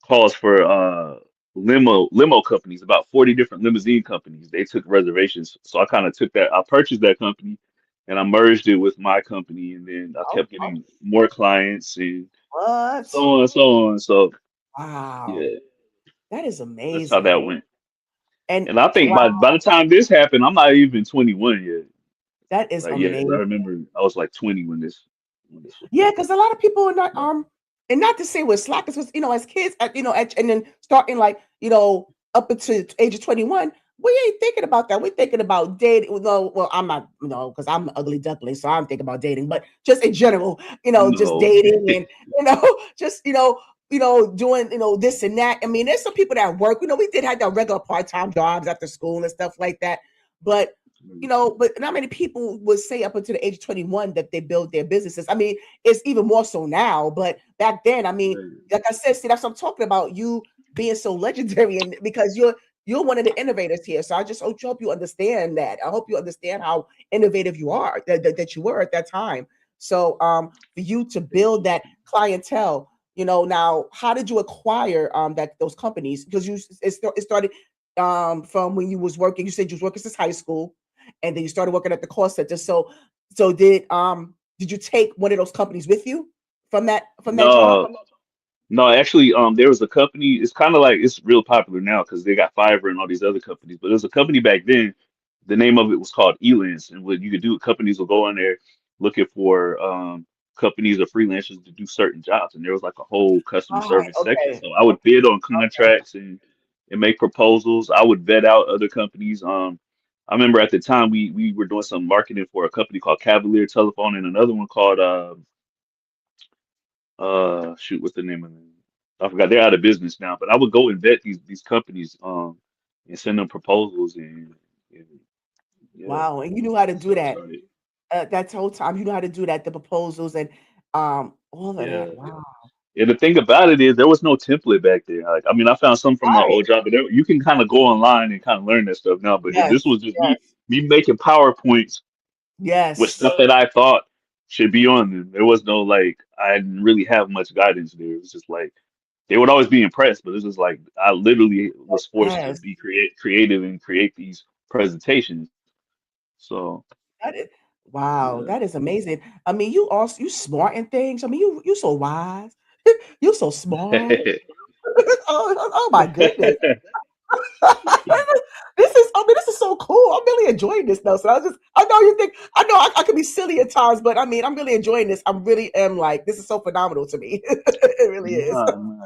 calls for limo companies, about 40 different limousine companies. They took reservations. So I kind of took that, I purchased that company and I merged it with my company. And then I Oh, kept getting more clients and what? so on and so on. So Wow. yeah, That is that's how that amazing. went. And And I think wow. by the time this happened, I'm not even 21 yet. That is Like, yeah, 'cause I amazing. remember I was like 20 when this was Yeah, because a lot of people are not and not to say we're slackers, because as kids, and then starting like up until the age of 21, we ain't thinking about that. We're thinking about dating. Well, I'm not, because I'm an ugly duckling, so I'm thinking about dating, but just in general, just no. dating and just doing this and that. I mean, there's some people that work. We did have that regular part-time jobs after school and stuff like that, but but not many people would say up until the age of 21 that they build their businesses. I mean, it's even more so now, but back then, I mean, like I said, see, that's what I'm talking about. You being so legendary, and because you're one of the innovators here. So I just hope you understand that. I hope you understand how innovative you are, that you were at that time. So for you to build that clientele, now how did you acquire those companies? Because it started from when you was working. You said you was working since high school, and then you started working at the call center. So did you take one of those companies with you from that job? No, no, actually, there was a company. It's kind of like it's real popular now because they got Fiverr and all these other companies. But there was a company back then. The name of it was called Elance, and what you could do, companies will go on there looking for companies or freelancers to do certain jobs, and there was like a whole customer All right, service section. okay, So I would bid on okay. contracts and make proposals. I would vet out other companies. I remember at the time we were doing some marketing for a company called Cavalier Telephone and another one called shoot, what's the name of them? I forgot. They're out of business now, but I would go and vet these companies and send them proposals and yeah, Wow, and you knew how to that's do how I that. started. That whole time, you know how to do that, the proposals and all of Yeah. that. Wow. And the thing about it is there was no template back then. Like, I mean, I found some from my Right. old job, but you can kind of go online and kind of learn that stuff now. But this Yes. was just me Yes. me making PowerPoints with Yes. stuff that I thought should be on them. There was no like I didn't really have much guidance there. It was just like they would always be impressed, but it's just like I literally was forced to Yes. be creative and create these presentations. So That is, wow, yeah. that is amazing. I mean, you smart in things. I mean, you so wise. You so smart. Oh my goodness. This is so cool. I'm really enjoying this though. So I know you think, I know I could be silly at times, but I mean, I'm really enjoying this. I really am like, this is so phenomenal to me. It really is. Nah, nah,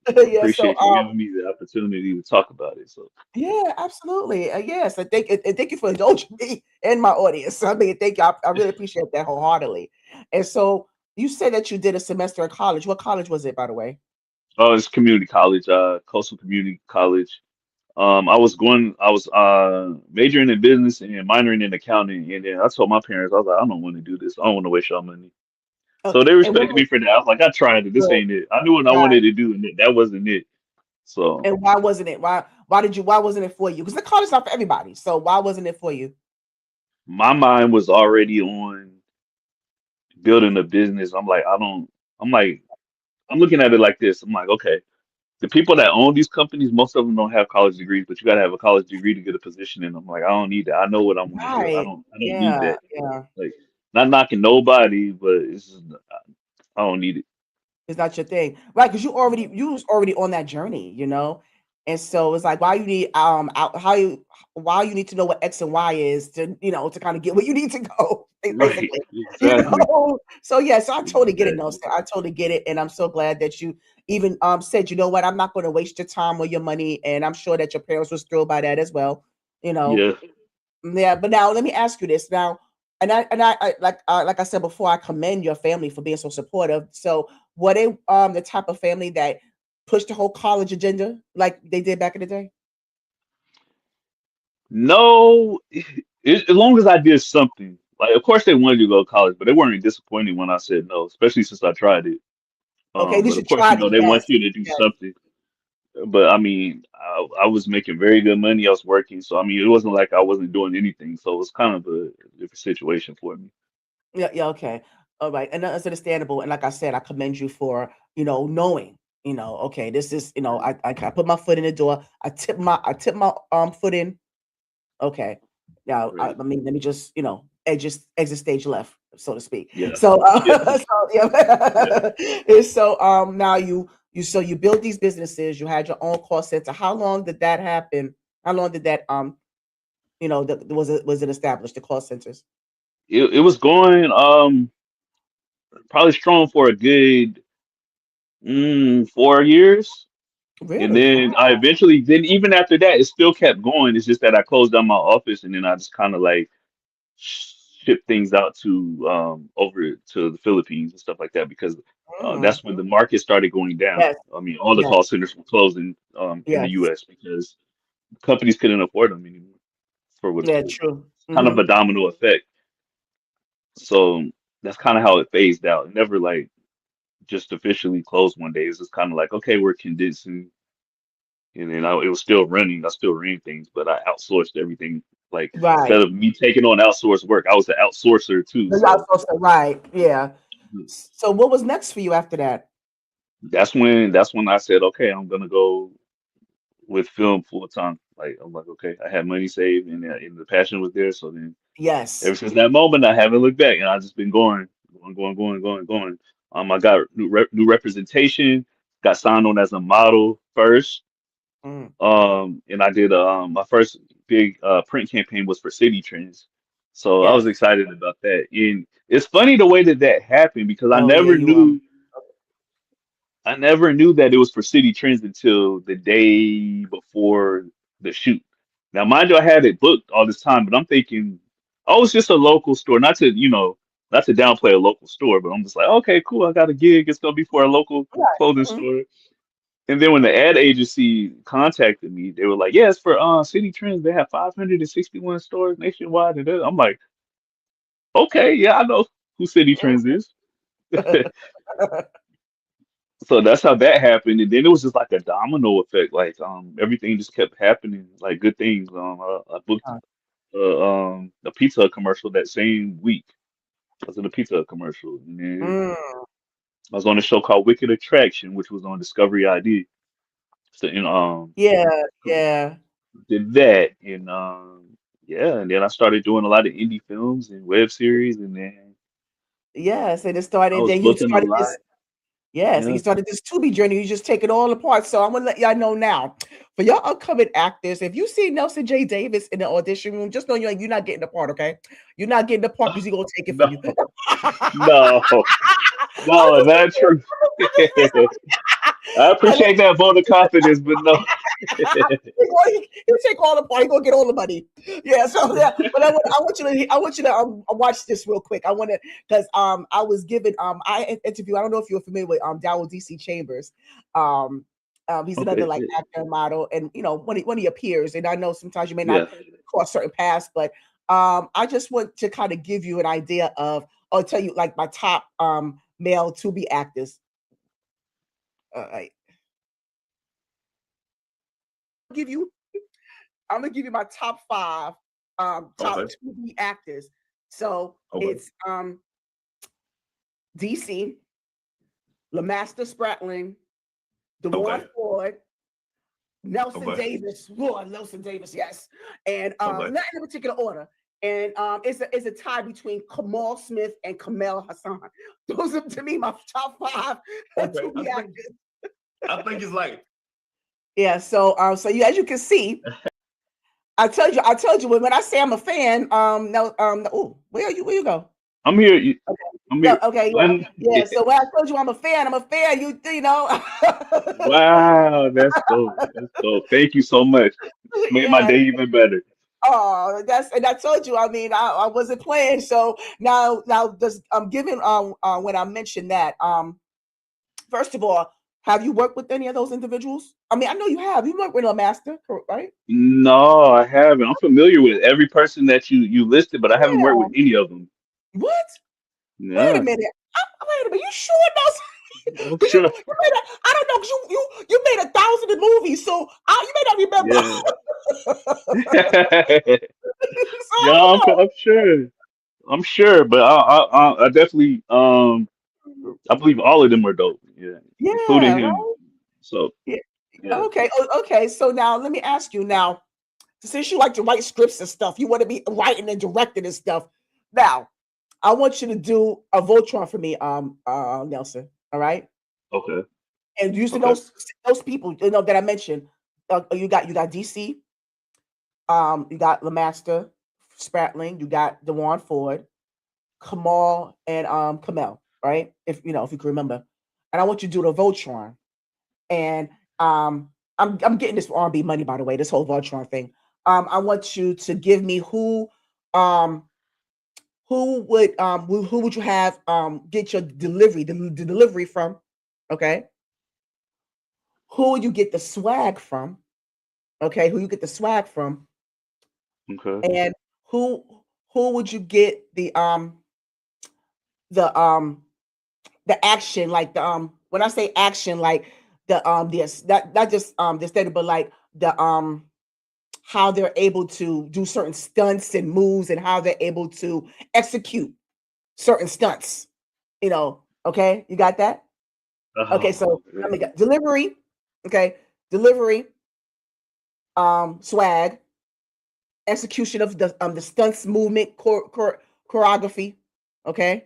Yeah. So, appreciate you giving me the opportunity to talk about it. So yeah, absolutely. Yes, and thank you for indulging me and my audience. I mean, thank you. I really appreciate that wholeheartedly. And so, you said that you did a semester in college. What college was it, by the way? oh, it's community college, Coastal Community College. I was majoring in business and minoring in accounting, and then I told my parents, I was like, I don't want to do this. I don't want to waste your money. So Okay. they And what respected was me for that. I was like, I tried it. This good? ain't it. I knew what I Right. wanted to do, and that wasn't it. So And why wasn't it? Why wasn't it for you? Because the college not for everybody. So why wasn't it for you? my mind was already on building a business. I'm like, I'm looking at it like this. I'm like, okay, the people that own these companies, most of them don't have college degrees, but you got to have a college degree to get a position in. I'm like, I don't need that. I know what I want to do. Right. I don't need Yeah. that. Yeah. Like, not knocking nobody, but it's just, I don't need it. It's not your thing, right? Because you was already on that journey, and so it's like why you need to know what X and Y is to to kind of get where you need to go, Right. basically, Exactly. So yeah, so I totally get it, Exactly. Nelson. I totally get it, and I'm so glad that you even said, you know what, I'm not going to waste your time or your money, and I'm sure that your parents was thrilled by that as well, you know. Yeah. Yeah, but now let me ask you this now, and I like I said before, I commend your family for being so supportive. So, were they the type of family that pushed the whole college agenda like they did back in the day? No, as long as I did something. Like, of course, they wanted to go to college, but they weren't disappointed when I said no, especially since I tried it. Okay, at But least you of course, tried it. they Yes, want you to do yes. something. But I mean, I was making very good money. I was working, so I mean, it wasn't like I wasn't doing anything. So it was kind of a different situation for me. Yeah, yeah, okay. All right. And that's understandable. And like I said, I commend you for, knowing, okay, this is, I put my foot in the door. I tip my foot in. Okay. Now, Right. I mean, let me just, exit stage left, so to speak. Yeah. So, Yeah. so Yeah. yeah. And so, now you build these businesses. You had your own call center. How long did that happen? How long did that, was it established, the call centers? it was going probably strong for a good 4 years. And Really? then I eventually, then even after that, it still kept going. It's just that I closed down my office and then I just kind of like ship things out to over to the Philippines and stuff like that because Mm. that's when the market started going down. Yes, I mean, all the yes, call centers were closing in the yes. U.S. because companies couldn't afford them anymore for what Yeah, it's true. kind of Hmm. a domino effect. So that's kind of how it phased out. It never like just officially closed one day. It's just kind of like, okay, we're condensing, and then it was still running. I still ran things, but I outsourced everything. Like Right. instead of me taking on outsourced work, I was an outsourcer too. You're not So supposed to, right. Yeah. So what was next for you after that? that's when I said, okay, I'm gonna go with film full time. Like I'm like, okay, I had money saved, and the passion was there. So then Yes. ever since that moment, I haven't looked back, and I've just been going. I got new representation. Got signed on as a model first. Mm. And I did my first big print campaign was for City Trends, so I was Yes. excited about that. And it's funny the way that that happened because Oh yeah, you I never knew that it was for City Trends until the day before the shoot. Now, mind you, I had it booked all this time, but I'm thinking, oh, it's just a local store. Not to downplay a local store, but I'm just like, okay, cool. I got a gig. It's gonna be for a local right. clothing Mhm. store. And then when the ad agency contacted me, they were like, yeah, it's for City Trends. They have 561 stores nationwide. And I'm like, okay, yeah, I know who City Trends is. So that's how that happened, and then it was just like a domino effect. Like everything just kept happening, like good things. I booked a Pizza Hut commercial that same week. I was in a Pizza Hut commercial, and then Mm. I was on a show called Wicked Attraction, which was on Discovery ID. So and Yeah, yeah. did that, and yeah, and then I started doing a lot of indie films and web series, and then Yes. And it I started, was then you booking a started lot. this. Yes, and Yeah. you started this Tubi journey. You just take it all apart. So I'm gonna let y'all know now, for y'all upcoming actors, if you see Nelson J. Davis in the audition room, just know you're not getting the part. Okay, you're not getting the part because he's gonna take it from No, you. no, I'm no, just, not true. I I appreciate that vote of confidence, but no. he'll take all the part. He's gonna get all the money. Yeah. So yeah, but I want you to watch this real quick. I want to because I was given I interview. I don't know if you're familiar with Dowell DC Chambers. Um, he's another Okay. like actor and model, and one of your peers. And I know sometimes you may not Yeah. cross certain paths, but I just want to kind of give you an idea of, or tell you like my top male to be actors. I give you I'm gonna give you my top five top Okay. TV actors. So Okay. it's DC, Lamaster Spratling, Okay. DeWan Ford, Nelson Okay. Davis, Lord Nelson Davis, yes, and Okay. not in a particular order. And it's a tie between Kamal Smith and Kamel Hassan. Those are to me my top five Okay. TV actors. I think it's like Yeah, so you, as you can see, I told you when I say I'm a fan, no, oh, where you go? I'm here. I'm No, here. okay, yeah, When, yeah. So when I told you I'm a fan, I'm a fan. You know, wow, that's dope. That's dope. Thank you so much. Made my yeah. day even better. Oh, that's, and I told you. I mean, I wasn't playing. So now, just I'm giving when I mentioned that. First of all, have you worked with any of those individuals? I mean, I know you have. You worked with a master, right? No, I haven't. I'm familiar with every person that you listed, but I haven't worked Yeah. with any of them. What? Wait a Yeah, minute. Wait a minute. You sure those? I'm But you sure. made I don't know, 'cause you made 1,000 movies, so you may not remember. Yeah. So Yeah, I don't know. I'm sure. I'm sure, but I definitely I believe all of them are dope. Yeah, including Yeah, him. right. So Yeah. yeah. Okay. Okay. So now let me ask you now, since you like to write scripts and stuff, you want to be writing and directing and stuff. Now, I want you to do a Voltron for me, Nelson. All right. Okay. And using Okay. those people, that I mentioned, you got DC, you got Lamaster Spratling, you got DeWan Ford, Kamal and Kamel, right? If you can remember. And I want you to do the Voltron. And I'm getting this for R&B money, by the way, this whole Voltron thing. I want you to give me who would you have get your delivery, the delivery from, okay? Who would you get the swag from? Okay, who you get the swag from? Okay. And who would you get the action, like the when I say action, like the not just the statement, but like the how they're able to do certain stunts and moves and how they're able to execute certain stunts. Okay, you got that? Okay, so let me get delivery. Okay, delivery, swag, execution of the stunts, movement, choreography. Okay,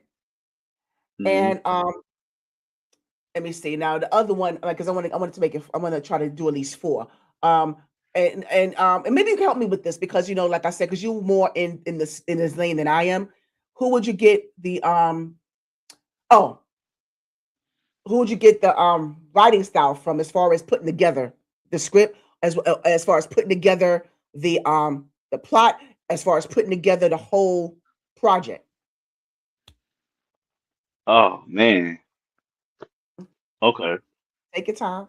and let me see now the other one, like, because I wanted to make it. I want to try to do at least 4. And maybe you can help me with this because like I said, because you're more in this lane than I am. Who would you get the who would you get the writing style from as far as putting together the script, as far as putting together the plot, as far as putting together the whole project? Oh man. Okay. Take your time.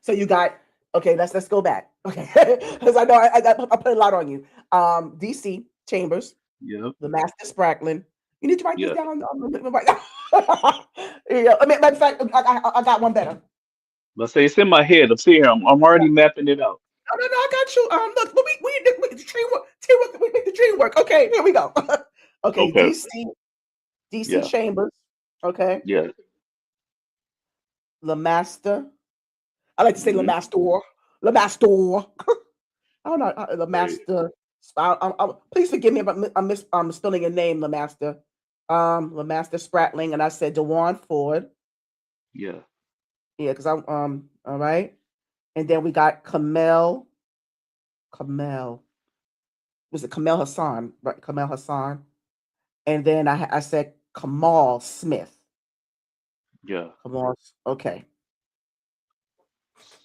So you got, okay, let's go back. Okay. Because I know I put a lot on you. DC Chambers. Yep. The Master Spratlin. You need to write this Yeah. down right now. Yeah, I mean, matter of fact, I got one better. Let's say it's in my head. I'm seeing here. I'm already mapping it out. No, I got you. Look, we the teamwork. We make the dream work. Okay, here we go. Okay, Okay. DC Yeah. Chambers. Okay, Yeah. LeMaster. I like to say LeMaster. LeMaster. I don't know. LeMaster. Please forgive me if I'm misspelling your name, LeMaster. LeMaster Spratling, and I said DeJuan Ford. Yeah. Yeah, because I'm all right. And then we got Kamel. Was it Kamel Hassan? Right, Kamel Hassan. And then I said Kamal Smith. Yeah. Kamal. Okay.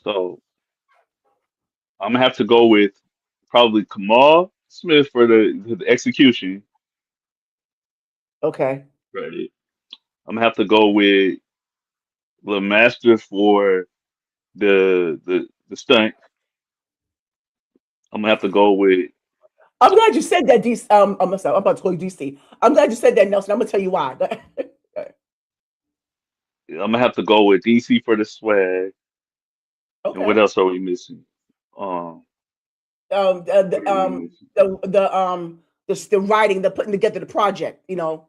So I'm gonna have to go with probably Kamal Smith for the execution. Okay. Right. I'm gonna have to go with LeMaster for the stunt. I'm gonna have to go with I'm glad you said that, DC. I'm sorry, I'm about to call you DC. I'm glad you said that, Nelson. I'm gonna tell you why. I'm gonna have to go with DC for the swag. And what Okay. else are we missing? The What are we missing? the writing, the putting together the project. Oh,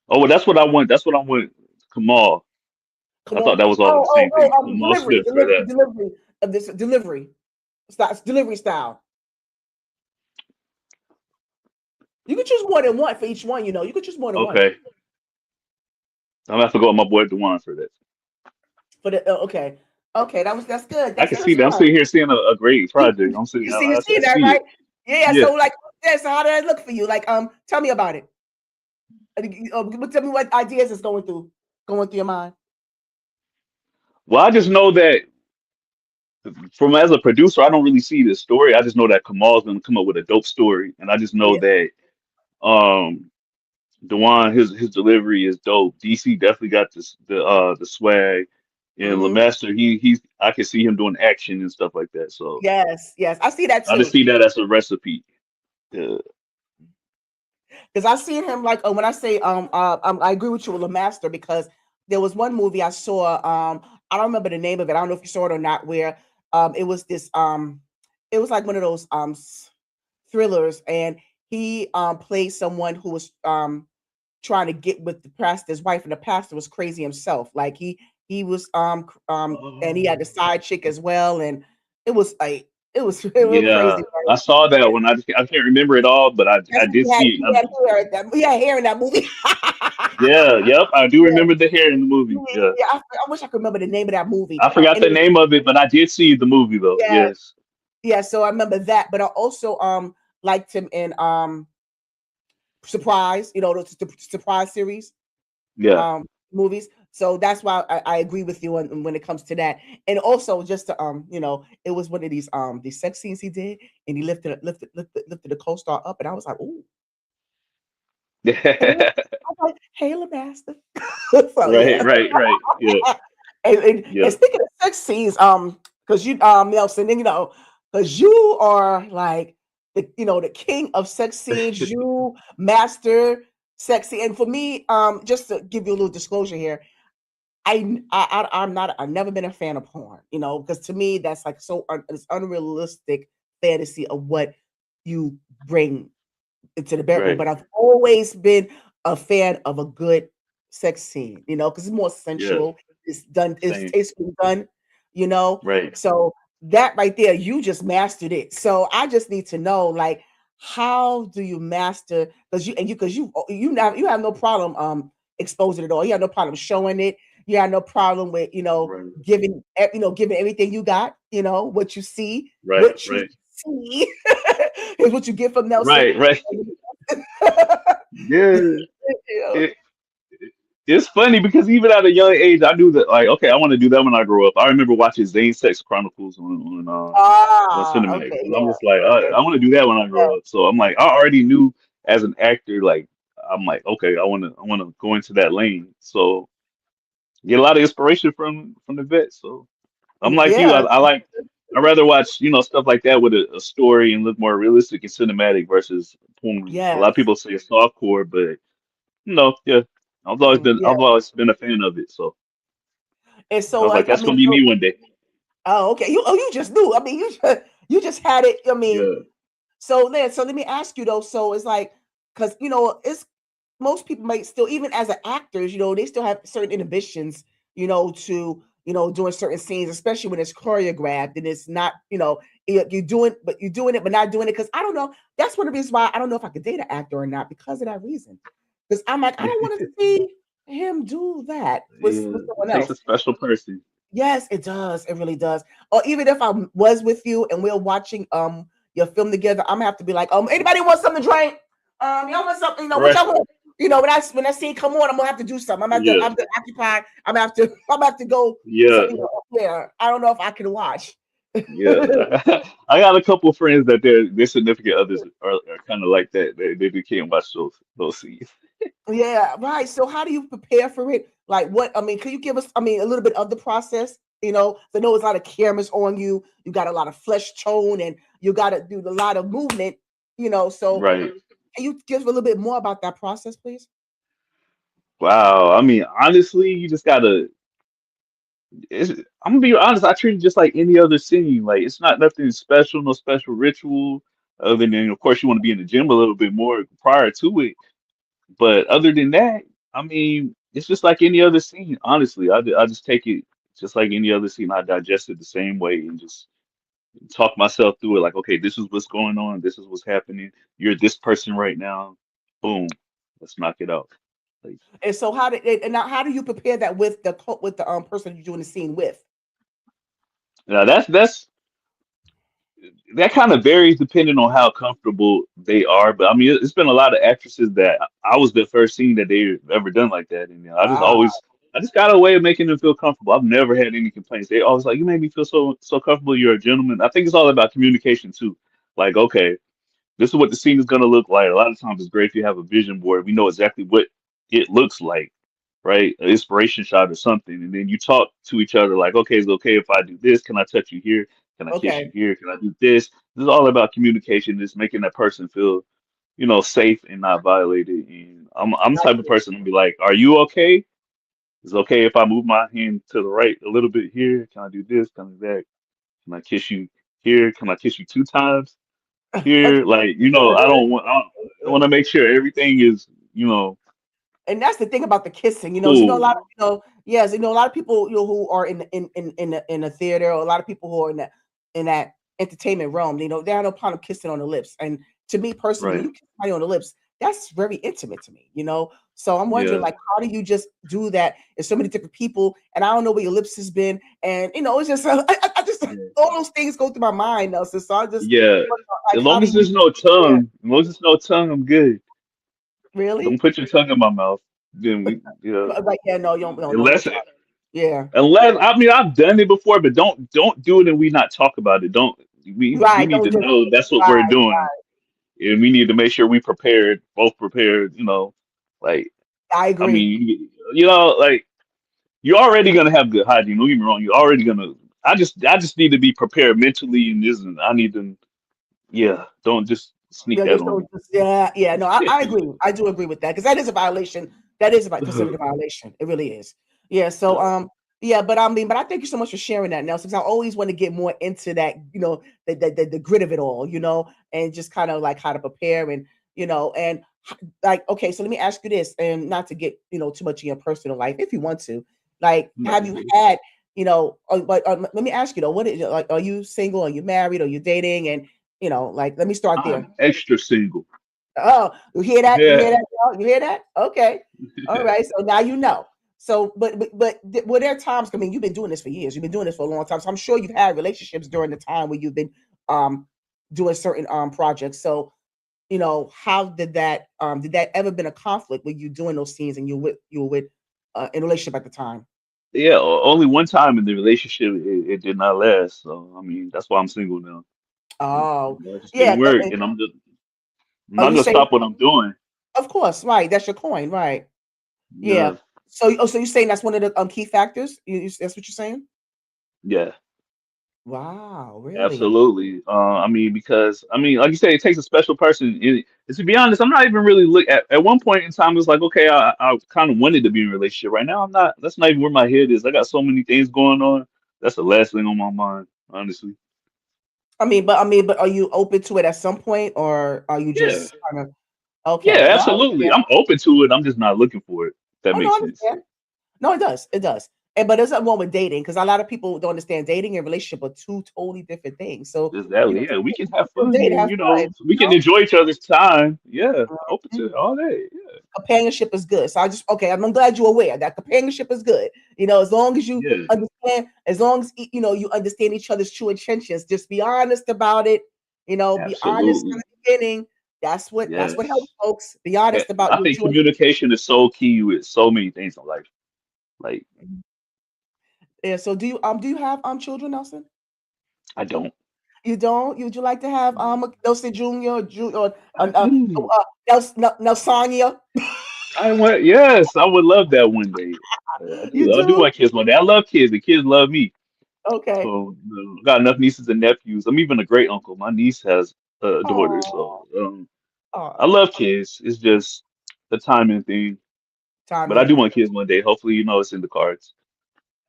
well, that's what I want. That's what I want. Kamal. Come I on. thought that was all the same thing. Kamal Delivery Smith for that. of this delivery style. You can choose more than one for each one. You can choose more than one Okay. I'm gonna have to go with my boy Dewan for that. for the. Okay. That's good. I can see that. I'm sitting here seeing a great project. I'm sitting. You I see that, see right? it. Yeah. Yeah. So like, so how did that look for you? Like, tell me about it. Tell me what ideas is going through your mind. Well, I just know that from as a producer, I don't really see the story. I just know that Kamal's gonna come up with a dope story, and I just know Yeah. that Dewan, his delivery is dope. DC definitely got the swag, and Mhm. LeMaster I can see him doing action and stuff like that. So Yes. I see that I just too. see that as a recipe. Yeah. Because I seen him like when I say I agree with you with LeMaster because there was one movie I saw I don't remember the name of it. I don't know if you saw it or not. Where it was this it was like one of those thrillers, and he played someone who was trying to get with the pastor's wife, and the pastor was crazy himself. Like he was and he had the side chick as well, and it was like it was Yeah, crazy. I saw that one. I can't remember it all, but I did see He it. had hair in that movie. Yeah, yep, I do Yeah. remember the hair in the movie. Yeah, I wish I could remember the name of that movie. I forgot And the name of it, but I did see the movie though. yeah, Yes. yeah. So I remember that, but I also liked him in Surprise, the Surprise series Yeah. movies. So that's why I agree with you when it comes to that. And also just to it was one of these sex scenes he did, and he lifted the co-star up, and I was like, ooh. I was like, hey, Master. So yeah. Right. Yeah. And Yeah. speaking of sex scenes, because you Nelson, and because you are like the king of sex scenes, you master sexy. And for me, just to give you a little disclosure here, I've never been a fan of porn, because to me that's like it's unrealistic fantasy of what you bring into the bedroom. Right. But I've always been a fan of a good sex scene, because it's more Yeah. sensual. It's done, it's Same. tastefully done, Right. So that right there, you just mastered it. So I just need to know, like, how do you master? Because you have no problem exposing it all. You have no problem showing it. You have no problem with Right. giving giving everything you got. What you see, Right. what you Right. see is what you get from Nelson. Right. Yeah. It, it's funny because even at a young age, I knew that, like, okay, I want to do that when I grow up. I remember watching Zane Sex Chronicles on Cinemax. Okay, And I'm yeah, just like, okay, I want to do that when I yeah. grow up. So I'm like, I already knew as an actor, like, I'm like, okay, I want to go into that lane. So get a lot of inspiration from the vet. So I'm like you. Yeah, I rather watch stuff like that with a story and look more realistic and cinematic versus porn. A lot of yes, people say it's softcore, but yeah. yeah. I've always been a fan of it. So And I so, was like, like, I that's mean, gonna be me one day. oh, okay. You just knew. I mean, you just had it. I mean, Yeah. so let me ask you though. So it's like, because it's most people might still, even as an actors, they still have certain inhibitions, to doing certain scenes, especially when it's choreographed and it's not, you're doing it, but not doing it. Because I don't know. That's one of the reasons why I don't know if I could date an actor or not, because of that reason. Because I'm like, I don't want to see him do that with Yeah. someone It takes a else. special person. Yes, it does. It really does. Or even if I was with you and we're watching your film together, I'm gonna have to be like, anybody want something to drink? Y'all want something, what Right. y'all want? When I see come on, I'm gonna have to do something. I'm Yeah. gonna occupied. I'm gonna have to go. Yeah. Yeah. I don't know if I can watch. Yeah. I got a couple of friends that their significant others are kind of like that. They can't watch those scenes. Yeah, right. So how do you prepare for it? Like what, can you give us, a little bit of the process? I know it's a lot of cameras on you. You got a lot of flesh tone and you got to do a lot of movement, so Right. can you give a little bit more about that process, please? Wow. I mean, honestly, you just gotta. I'm gonna be honest. I treat it just like any other scene. Like it's not nothing special, no special ritual. Other than, of course, you want to be in the gym a little bit more prior to it. But other than that, I mean, it's just like any other scene. Honestly, I just take it just like any other scene. I digest it the same way and just talk myself through it. Like, okay, this is what's going on. This is what's happening. You're this person right now. Boom. Let's knock it out. Like, And so now how do you prepare that with the person you're doing the scene with? now that kind of varies depending on how comfortable they are. But I mean, it's been a lot of actresses that I was the first scene that they've ever done like that. And Ah, I just got a way of making them feel comfortable. I've never had any complaints. They always like, you made me feel so comfortable. You're a gentleman. I think it's all about communication too. Like, okay, this is what the scene is going to look like. A lot of times it's great if you have a vision board. We know exactly what it looks like, right? An inspiration shot or something. And then you talk to each other like, okay, is it okay if I do this? Can I touch you here? Can I kiss you okay. here? Can I do this? This is all about communication, just making that person feel, safe and not violated. And I'm the type of person to be like, are you okay? Is it okay if I move my hand to the right a little bit here? Can I do this? Can I do that? Can I kiss you here? Can I kiss you 2 times here? Like, I want to make sure everything is, And that's the thing about the kissing, a cool. lot of yes, a lot of people who are in a theater, or a lot of people who are in that entertainment realm, they have no problem kissing on the lips. And to me personally, when Right. you kiss somebody on the lips, that's very intimate to me. So I'm wondering, Yeah. like, how do you just do that? There's so many different people, and I don't know where your lips has been, and it's just I just Yeah. all those things go through my mind, Nelson. So I just Yeah. like, As how long do as you? there's no Yeah. tongue, as long as there's no tongue, I'm good. Really? Don't put your tongue in my mouth. Then Like, yeah, no, you don't, no, unless try. Yeah. I mean I've done it before, but don't do it and we not talk about it. Don't we Right. need Don't to just, know that's what we're right. doing, and we need to make sure we prepared, both prepared. Like I I agree. mean, like you're already gonna have good hygiene. Don't get me wrong. You're already gonna. I just need to be prepared mentally, and this, and I need to. Yeah, don't just sneak Yeah, that just on don't, yeah, yeah. No, I agree. I do agree with that because that is a violation. That is about considered a me. violation. It really is. Yeah. So, yeah, but I mean, but I thank you so much for sharing that, Nelson. Because I always want to get more into that, the grit of it all, and just kind of like how to prepare and like, okay. So let me ask you this, and not to get too much in your personal life, if you want to, like, have you had, but let me ask you though, what is like, are you single? Are you married? Are you dating? And like, let me start there. I'm extra single. Oh, you hear that? You hear Yeah. that, y'all? You hear that? Okay. All right. So now you know. So, but were there times? I mean, you've been doing this for years. You've been doing this for a long time. So I'm sure you've had relationships during the time where you've been doing certain projects. So, how did that ever been a conflict when you doing those scenes and you were with in a relationship at the time? Yeah. Only one time in the relationship, it did not last. So I mean, that's why I'm single now. Oh, It just yeah. didn't work, and I'm Oh, not you gonna say, stop what I'm doing. of course, right? That's your coin, right? Yeah. Yeah. So you're saying that's one of the key factors? That's what you're saying? Yeah. Wow, really? Absolutely. I mean, because I mean, like you say, it takes a special person. And to be honest, I'm not even really look at one point in time. It was like, okay, I kind of wanted to be in a relationship. Right now, I'm not. That's not even where my head is. I got so many things going on. That's the last thing on my mind, honestly. But are you open to it at some point, or are you Yeah, just kind of yeah, okay? No, I absolutely. understand. I'm open to it. I'm just not looking for it. If that Oh, no, I makes sense. understand. No, it does. It does. And but there's nothing wrong with dating because a lot of people don't understand dating and relationship are two totally different things. So, Exactly. Yeah, we can have still fun, date, and have fun. we can enjoy each other's time. Yeah, open Mhm. to it all day. Yeah, Companionship is good. So okay, I'm glad you're aware that companionship is good. As long as you yeah, understand, as long as you understand each other's true intentions, just be honest about it. Be honest from absolutely. the beginning. That's what helps, Yes. folks. Be honest about I your think true. communication is so key with so many things in life. Like, Yeah. So do you have children, Nelson? I don't. You don't? Would you like to have Nelson Jr. or I do. Nelsania? Yes, I would love that one day. I You do. I do do? want kids one day. I love kids. The kids love me. Okay. So, I got enough nieces and nephews. I'm even a great uncle. My niece has a daughter. So, Oh, I oh, love kids. It's just the timing thing. But I do timing. want kids one day. Hopefully, it's in the cards.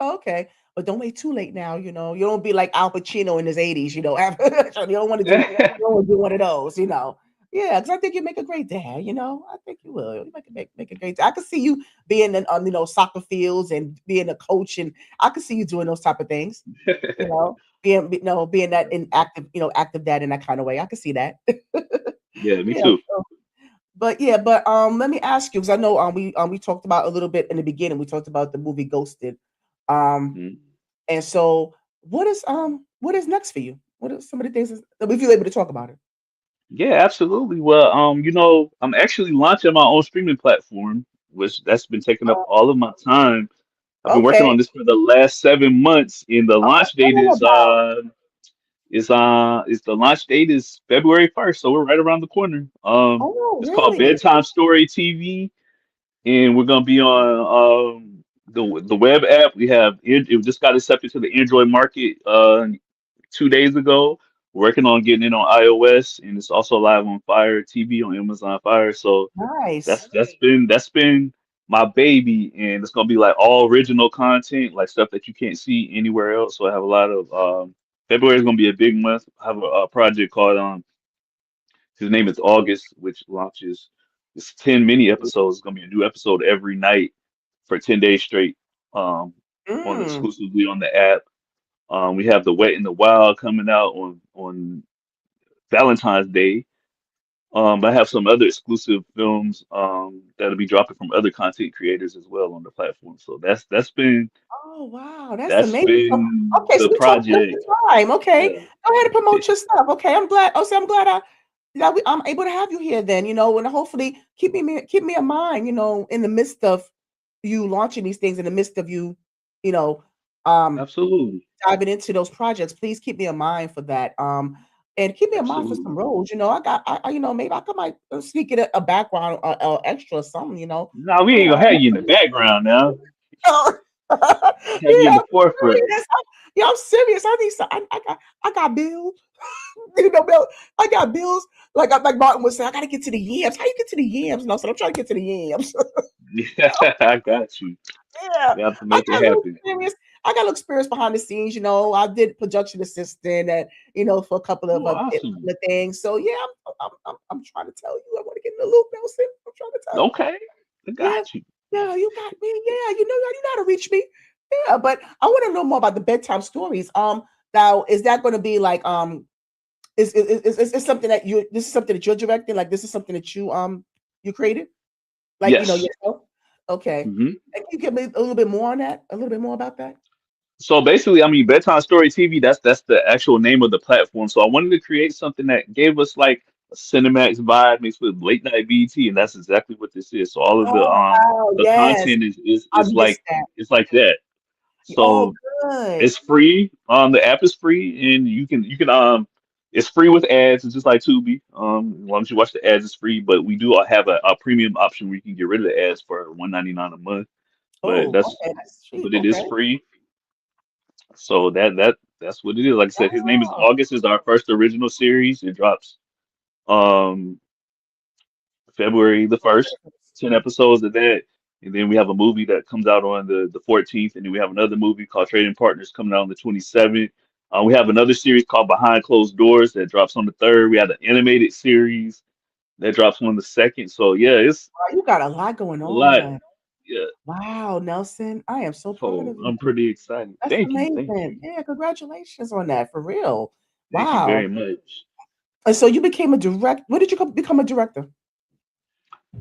Okay. But don't wait too late now, You don't be like Al Pacino in his 80s, you don't want to do you don't want to do one of those. Yeah, because I think you make a great dad. I think you will. You make a great dad. I could see you being in soccer fields and being a coach, and I could see you doing those type of things, being that in active dad in that kind of way. I could see that. Yeah, me Yeah. too. Let me ask you because I know we talked about a little bit in the beginning. We talked about the movie Ghosted. Um Mhm. and so what is next for you? What are some of the things that we feel able to talk about it? Yeah, absolutely. Well, I'm actually launching my own streaming platform, which that's been taking up Uh, all of my time. I've been working okay. on this for the last 7 months, and the Oh, launch date tell me about. is the launch date is February 1st, so we're right around the corner. Oh, It's called really? Bedtime Story TV, and we're gonna be on the web app. It just got accepted to the Android market 2 days ago. Working on getting it on iOS, and it's also live on Fire TV on Amazon Fire. So Nice. that's been my baby, and it's gonna be like all original content, like stuff that you can't see anywhere else. So I have a lot of February is gonna be a big month. I have a project called his name is August, which launches. It's 10 mini episodes. It's gonna be a new episode every night for 10 days straight. Um, on Mm. exclusively on the app. We have the Wet in the Wild coming out on Valentine's Day. I have some other exclusive films that'll be dropping from other content creators as well on the platform. So Oh, wow, that's that's amazing. So, been okay, so the we talked just project. in time. Okay, Yeah. go ahead and promote your stuff. Okay, I'm glad. Oh, so I'm glad Yeah, I'm able to have you here then, and hopefully keep me in mind, in the midst of you launching these things, in the midst of you, you know, um, Absolutely. diving into those projects. Please keep me in mind for that. And keep me in mind for some Absolutely. roles. Maybe I could might sneak in a background extra or something. No, we ain't Yeah. gonna have you in the background now. Oh, Have you in yeah, the forefront. I'm serious. I need some. I got bills. Bill, I got bills. Like Martin would say, I gotta get to the yams. How you get to the yams? No, so I'm trying to get to the yams. Yeah, I got you. Yeah, You have to I make got it a little happen. experience. I got a little experience behind the scenes. I did production assistant and for a couple Oh, awesome. of things. So yeah, I'm trying to tell you, I want to get in the loop, Nelson. I'm trying to tell you. Okay, I Yeah, got you. yeah, you got me. Yeah, you know how to reach me. Yeah, but I want to know more about the bedtime stories. Now is that going to be like is something that this is something that you're directing? Like this is something that you created? Like Yes. yourself? Okay. hmm And can you give me a little bit more on that? A little bit more about that? So basically, I mean, Bedtime Story TV. That's the actual name of the platform. So I wanted to create something that gave us like a Cinemax vibe mixed with late night BT, and that's exactly what this is. So all of Oh wow, the yes. content is I is missed like that. it's like that. Oh, So good. it's free. The app is free, and you can it's free with ads. It's just like Tubi. As long as you watch the ads, it's free. But we do have a premium option where you can get rid of the ads for 1.99 a month. But Oh, that's okay, that's cheap. but it is Okay. free. So that's what it is. Like I said, his name is Oh, August. Is our first original series. It drops um February the 1st. 10 episodes of that. And then we have a movie that comes out on the 14th, and then we have another movie called Trading Partners coming out on the 27th. We have another series called Behind Closed Doors that drops on the 3rd. We have an animated series that drops on the 2nd. So yeah, it's wow, you got a lot going a lot. on. Yeah. Wow, Nelson, I am so proud So of I'm you. pretty excited. That's Thank you. Thank amazing. you. Yeah, congratulations on that, for real. Thank you Wow. very much. And so you became a direct. When did you become a director?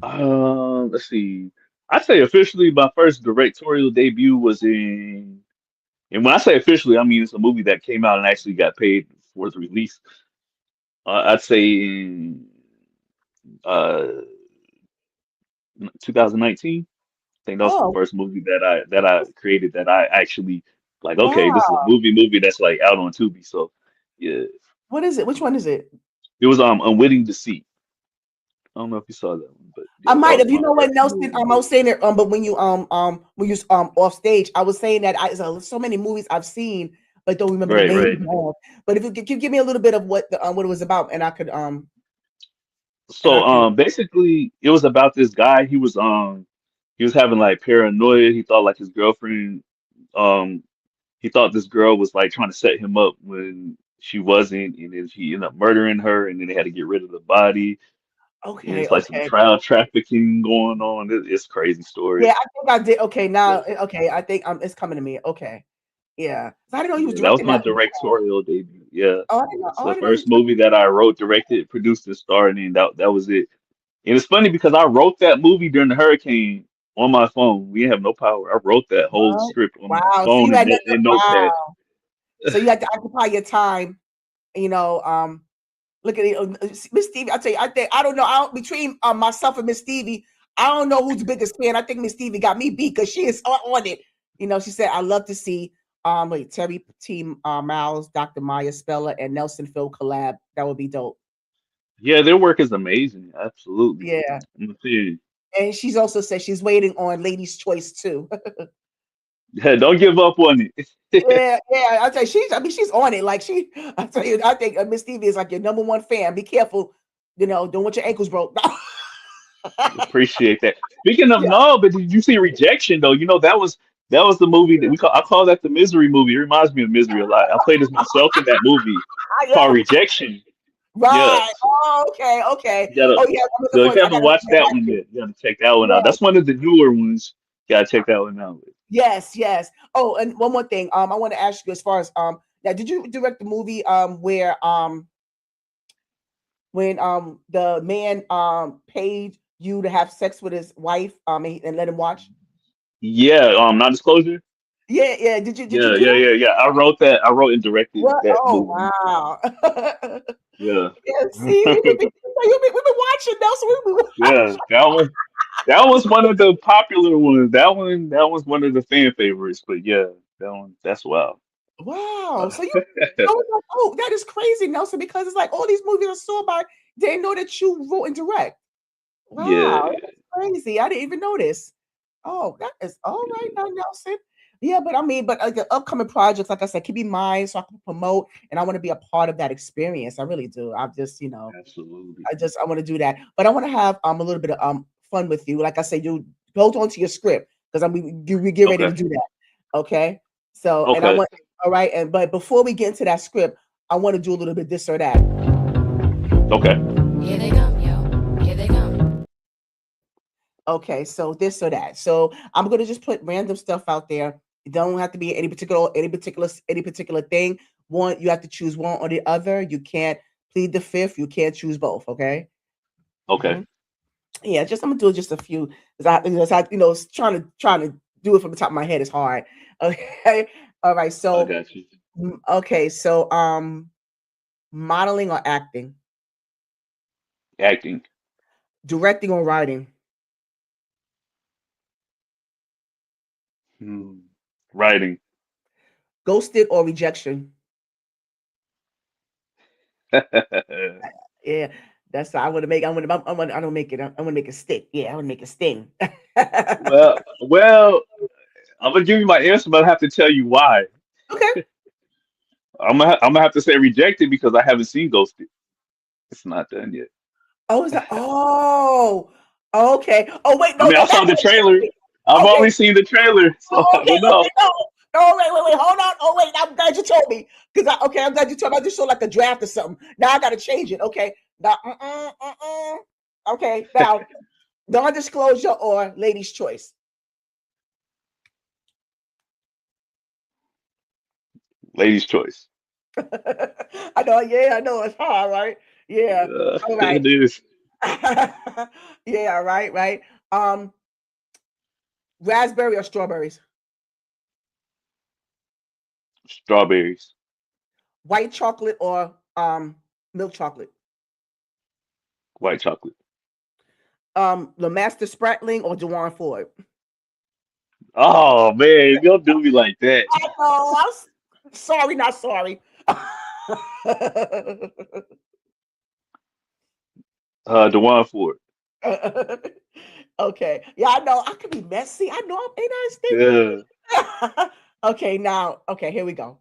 Let's see. I'd say officially my first directorial debut was and when I say officially, I mean it's a movie that came out and actually got paid for the release. I'd say in uh 2019. I think that was the Oh, first movie that I created that I actually like. Okay, this is a wow. movie that's like out on Tubi. So yeah, What is it? Which one is it? it was Unwitting Deceit. I don't know if you saw that one, but I yeah, that might was have. You my know what, first Nelson? movie. I was saying it. But when you off stage, I was saying that so many movies I've seen, but don't remember the Right, right. name of. But if you could give me a little bit of what it was about, and I could and I So can. basically it was about this guy. He was having like paranoia. He thought like his girlfriend um he thought this girl was like trying to set him up when she wasn't, and then he ended up murdering her, and then they had to get rid of the body. And Okay, it's like some okay. child trafficking going on. It's a crazy story. Yeah, I think I did. Okay, Yeah, now okay, I think it's coming to me. Okay, yeah. So I didn't know he was yeah, that was directing my that. directorial debut. Yeah, it's Oh, I the didn't know he was first movie that I wrote, directed, produced, and starred in. That was it. And it's funny because I wrote that movie during the hurricane on my phone. We didn't have no power. I wrote that whole What? script on my Wow. So phone you and, had nothing. and Wow. notepad. So you had to occupy your time. You know, look at it, Miss Stevie. I tell you, I don't know. Between myself and Miss Stevie, I don't know who's the biggest fan. I think Miss Stevie got me beat because she is on it. She said, "I love to see Terry T. Miles, Dr. Maya Speller, and Nelson Phil collab. That would be dope." Yeah, their work is amazing. Absolutely. Yeah. I'm gonna tell you. And she's also said she's waiting on Ladies' Choice too. Yeah, don't give up on it. Yeah, yeah. I tell you, she's on it. Like I tell you, I think Miss Stevie is like your number one fan. Be careful, don't want your ankles broke. Appreciate that. Speaking of Yeah, no, but did you see Rejection though? That was the movie that I call that the Misery movie. It reminds me of Misery a lot. I played as myself in that movie yeah. called Rejection. Yeah, Right. Oh, okay, okay. you gotta. Oh yeah, I'm looking So if forward. you I haven't gotta watched that watch one it. yet, you gotta check that one out. Yeah. That's one of the newer ones. You gotta check that one out. Yes, yes. Oh, and one more thing. I want to ask you as far as now, did you direct the movie where when the man paid you to have sex with his wife and let him watch? Yeah, non-disclosure. Yeah, yeah. Did you Yeah, do yeah, that? yeah, yeah. I wrote that. I wrote and directed What? that Oh movie. wow. Yeah. Yeah, see, we've been watching Nelson. We've been Yeah. That was one of the popular ones. That was one of the fan favorites. But yeah, that's wild. Wow. So I was like, oh, that is crazy, Nelson, because it's like all these movies I saw by, they know that you wrote and direct. Yeah. Wow, that's crazy. I didn't even notice. Oh, that is all right now, Nelson. Yeah, but I mean, but the upcoming projects, like I said, keep in mind so I can promote and I want to be a part of that experience. I really do. I'm just, Absolutely. I want to do that. But I want to have a little bit of fun with you. Like I said, you hold on to your script because we get ready to Okay. do that. Okay. So and I Okay. want all right, but before we get into that script, I want to do a little bit this or that. Okay. Here they come, yo. Here they come. Okay, so this or that. So I'm gonna just put random stuff out there. It don't have to be any particular thing. One, you have to choose one or the other. You can't plead the fifth. You can't choose both. Okay. Okay. Mhm. Yeah, I'm gonna do just a few. Trying to do it from the top of my head is hard. Okay. All right. I So got you. okay. So modeling or acting, Acting. directing or writing, Hmm. Writing. ghosted or rejection. Yeah, that's what I want to make. I don't make it. I want to make it stick. Yeah, I want to make it sting. well, I'm gonna give you my answer, but I have to tell you why. Okay. I'm gonna have to say rejected because I haven't seen Ghosted. It's not done yet. Oh, is that? Oh, okay. Oh, wait, I no, mean, I no, saw that's the trailer. I've okay. only seen the trailer, so Oh, I okay, don't know. okay, no. Oh, wait, hold on. Oh, wait, I'm glad you told me. I'm glad you told me. I just saw like a draft or something. Now I gotta change it. Okay. Now, okay, now non-disclosure or lady's choice. Lady's choice. I know, yeah, I know it's hard, right? Yeah. All right. It is. Yeah, right. Um, raspberry or strawberries? Strawberries. White chocolate or milk chocolate? White chocolate. Lemaster Spratling or Dewan Ford? Oh man, don't do me like that. I know. Sorry, not sorry. Dewan Ford. Okay. Yeah, I know. I could be messy. I know. Ain't I Yeah. stinky? Okay, now. Okay, here we go.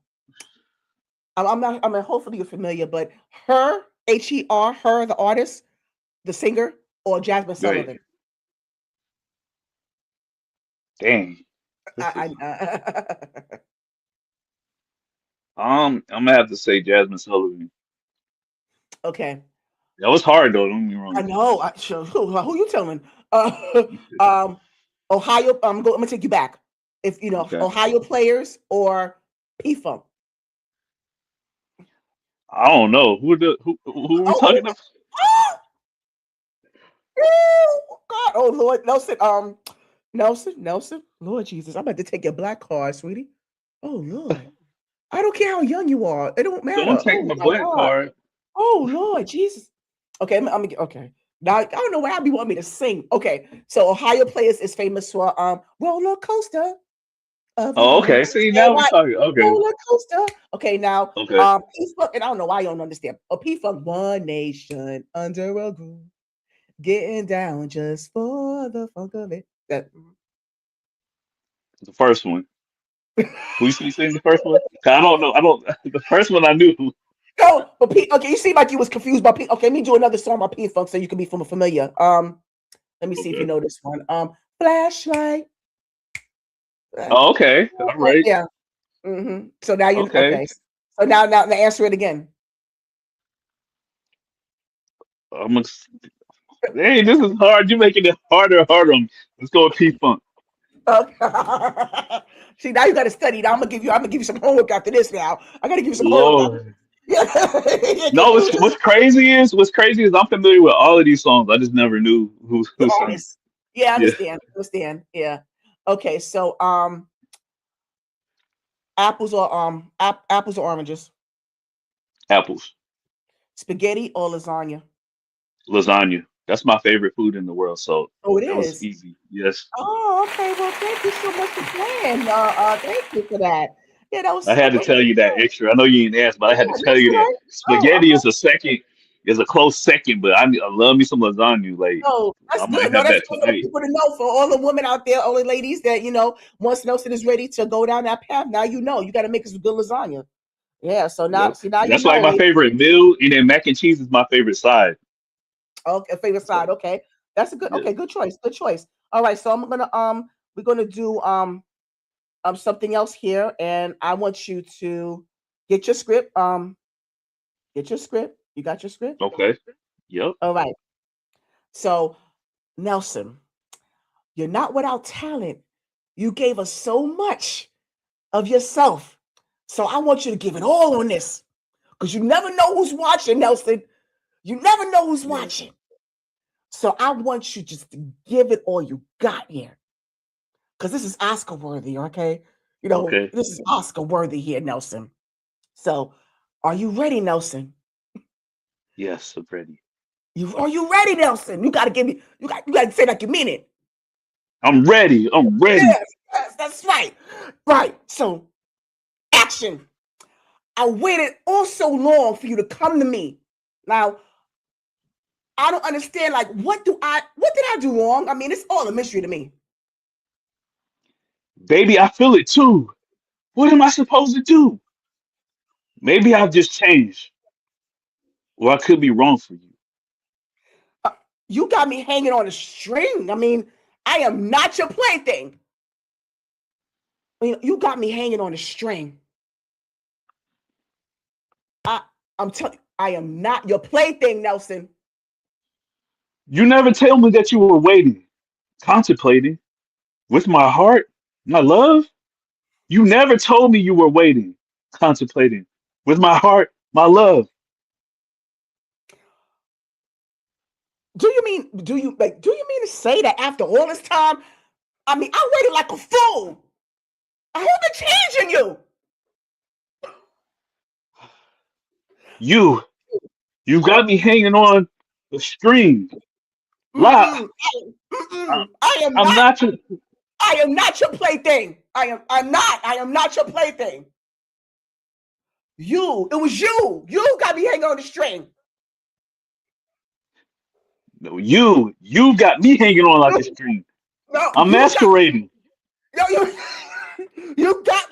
I'm not. I mean, hopefully you're familiar, but her, the artist, the singer, or Jasmine Go ahead. Sullivan. Dang. This is I I'm gonna have to say Jasmine Sullivan. okay. That was hard though. Don't get me I wrong. know. Sure. Who you telling? Um, Ohio. I'm gonna take you back. If you know Okay. Ohio players or P Funk. I don't know who are we Oh, talking about. oh, oh, God. Oh Lord, Nelson. Nelson. Lord Jesus, I'm about to take your black card, sweetie. Oh Lord, I don't care how young you are. It don't Don't matter. take Oh my my black God. card. Oh Lord Jesus. Okay, okay. Now I don't know why Abby want me to sing. Okay, so Ohio players is famous for roller coaster of a Oh, love. okay. See, Yeah, now we're right. talking. Okay. Roller coaster. Okay, now Okay. P Funk, and I don't know why you don't understand. P Funk, one nation under a groove, getting down just for the funk of it. That The first one. Who you saying the first one? 'Cause I don't know. I don't. The first one I knew. no, but okay, you seem like you was confused by P. Okay, let me do another song by P Funk so you can be familiar. Let me see if you Okay. know this one. Flashlight. Oh, okay. All right. Yeah. So now you Okay. okay. So now answer it again. I'm gonna, hey, this is hard. You're making it harder and harder on me. Let's go with P Funk. Okay. See, now you got to study. Now I'm gonna give you some homework after this. Now I got to give you some homework. Lord. Yeah. No, what's crazy is I'm familiar with all of these songs. I just never knew who The sang. artist. Yeah, I Yeah. understand. Yeah. Okay, so apples or apples or oranges. Apples. Spaghetti or lasagna? Lasagna. That's my favorite food in the world. So Oh, it that was is. easy. Yes. Oh, okay. Well, thank you so much for playing. Thank you for that. Yeah, I had to that was tell you that good. extra. I know you didn't ask, but I had to Yeah, tell that's you all that right. Oh, spaghetti is a second, is a close second. But I love me some lasagna. Like no, that's I might good. No, have that's that good for the tonight. people to know. For all the women out there, all the ladies that once Nelson is ready to go down that path, now you know you got to make us a good lasagna. Yeah. So now, Yep. see, now you That's know, like my ladies. favorite meal, and then mac and cheese is my favorite side. Okay, favorite side. So Okay, that's a good. yeah. Okay, good choice. Good choice. All right. So we're gonna do something else here, and I want you to get your script. Get your script. You got your script. Okay. Yep. All right. So Nelson, you're not without talent. You gave us so much of yourself. So I want you to give it all on this. Because you never know who's watching, Nelson. You never know who's Yeah. watching. So I want you just to give it all you got here. Because this is Oscar worthy, okay? Okay. This is Oscar worthy here, Nelson. So are you ready, Nelson? Yes, I'm ready. Are you ready, Nelson? You gotta give me, you gotta say like you mean it. I'm ready. I'm ready. Yes, that's right. Right. So action. I waited all so long for you to come to me. Now, I don't understand, like, what did I do wrong? I mean, it's all a mystery to me. Baby, I feel it too. What am I supposed to do? Maybe I've just changed, or I could be wrong for you. Uh, you got me hanging on a string. I mean, I am not your plaything. I mean, you got me hanging on a string. I'm telling you, I am not your plaything, Nelson. You never tell me that you were waiting, contemplating, with my heart, my love. You never told me you were waiting, contemplating, with my heart, my love. Do you mean to say that after all this time? I mean, I waited like a fool. I hold the change in you. You got me hanging on the string. Mm-mm, I, I am I'm not. not your, I am not your plaything. I'm not. I am not your plaything. It was you. You got me hanging on the string. no, you got me hanging on like a string. No, I'm masquerading. no, you, you got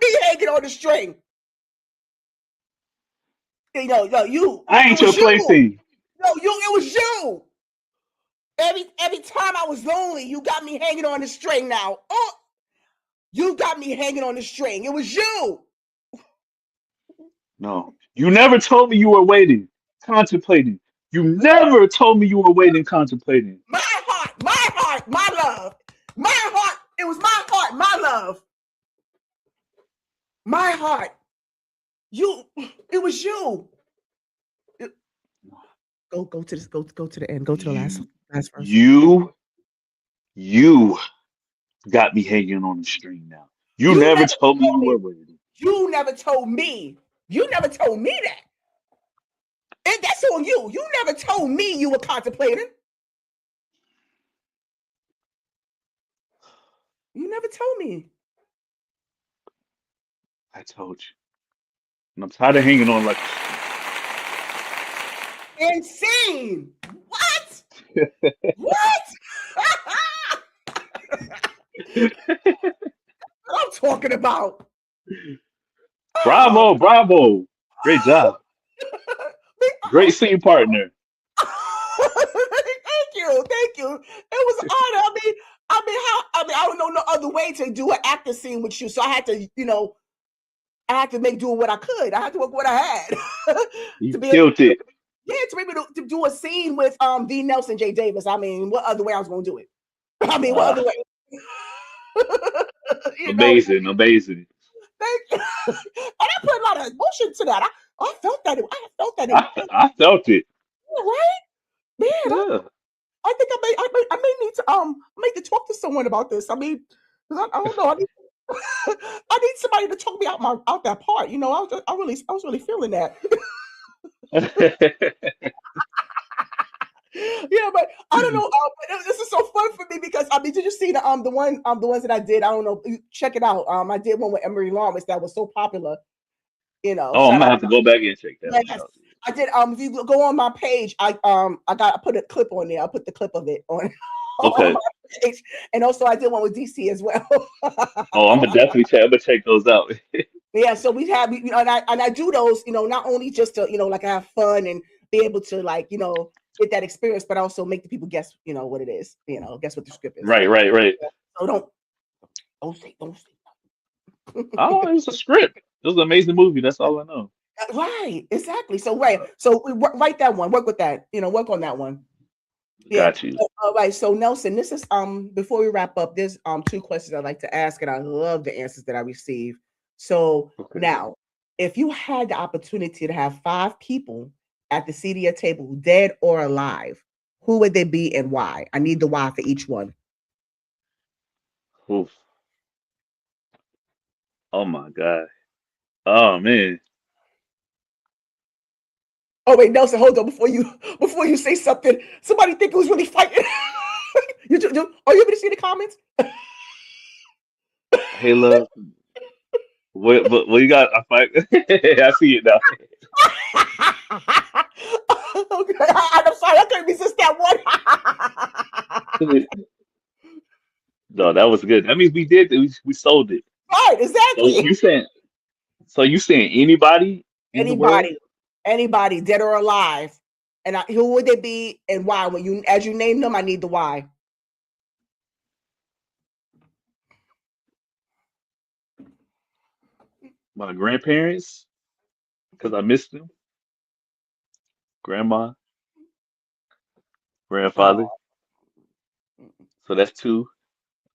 me hanging on the string. I It ain't your was you. plaything. No, it was you. Every time I was lonely, you got me hanging on the string now. Oh, you got me hanging on the string. It was you. No, you never told me you were waiting, contemplating. You never told me you were waiting, contemplating. My love. My heart. It was my heart, my love. My heart. It was you. Go to this. Go to the end. Go to the last verse. You got me hanging on the string now. You You never never told me told you me. were waiting. You never told me. You never told me that. And that's on you. You never told me you were contemplating. You never told me. I told you. And I'm tired of hanging on like a string. Insane. What? What? What I'm talking about. Bravo, bravo. Great job. Great scene partner. Thank you. It was an honor. I don't know no other way to do an acting scene with you. So I had to, make do what I could. I had to work what I had You to be able killed it. to be able to do a scene with V. Nelson J. Davis. I mean, what other way I was going to do it? I mean, what other way? Amazing. Thank you. And I put a lot of emotion to that. I felt that. I felt that. I felt it. Right, man. Yeah. I think I may need to talk to someone about this. I mean, 'cause I don't know. I need somebody to talk me out that part. I was really feeling that. Yeah, but I don't know. This is so fun for me because I mean, did you see the ones that I did? I don't know. Check it out. I did one with Emery Lawrence that was so popular. You know, Oh, I'm shout gonna out. have to go back and check that one Yes, out. I did. If you go on my page, I put a clip on there. I put the clip of it on, on Okay. my page, and also I did one with DC as well. Oh, I'm gonna definitely check. I'm gonna check those out. Yeah, so we have, you know, and I do those, you know, not only just to, you know, like have fun and be able to like, you know, get that experience, but also make the people guess, you know, what it is, you know, guess what the script is. Right, right, right. So don't say. Oh, it was a script. It was an amazing movie. That's all I know. Right, exactly. So so write that one, work with that, you know, work on that one. Yeah. Got you. All right. So Nelson, this is before we wrap up, there's two questions I'd like to ask, and I love the answers that I receive. So Okay. now, if you had the opportunity to have 5 people at the CDA table, dead or alive, who would they be and why? I need the why for each one. Oof. Oh my God. Oh man. Oh wait, Nelson, hold on before you say something. Somebody think it was really fighting. Are you able to see the comments? Hey, love. What you got? I fight. I see it now. Okay, I'm sorry, I couldn't resist that one. No, that was good. That means we did. We sold it. Right, So exactly. you saying? So you saying anybody in the world? Anybody, dead or alive, and who would they be and why? When you, as you name them, I need the why. My grandparents, because I missed them. Grandma, grandfather. Oh, So that's 2.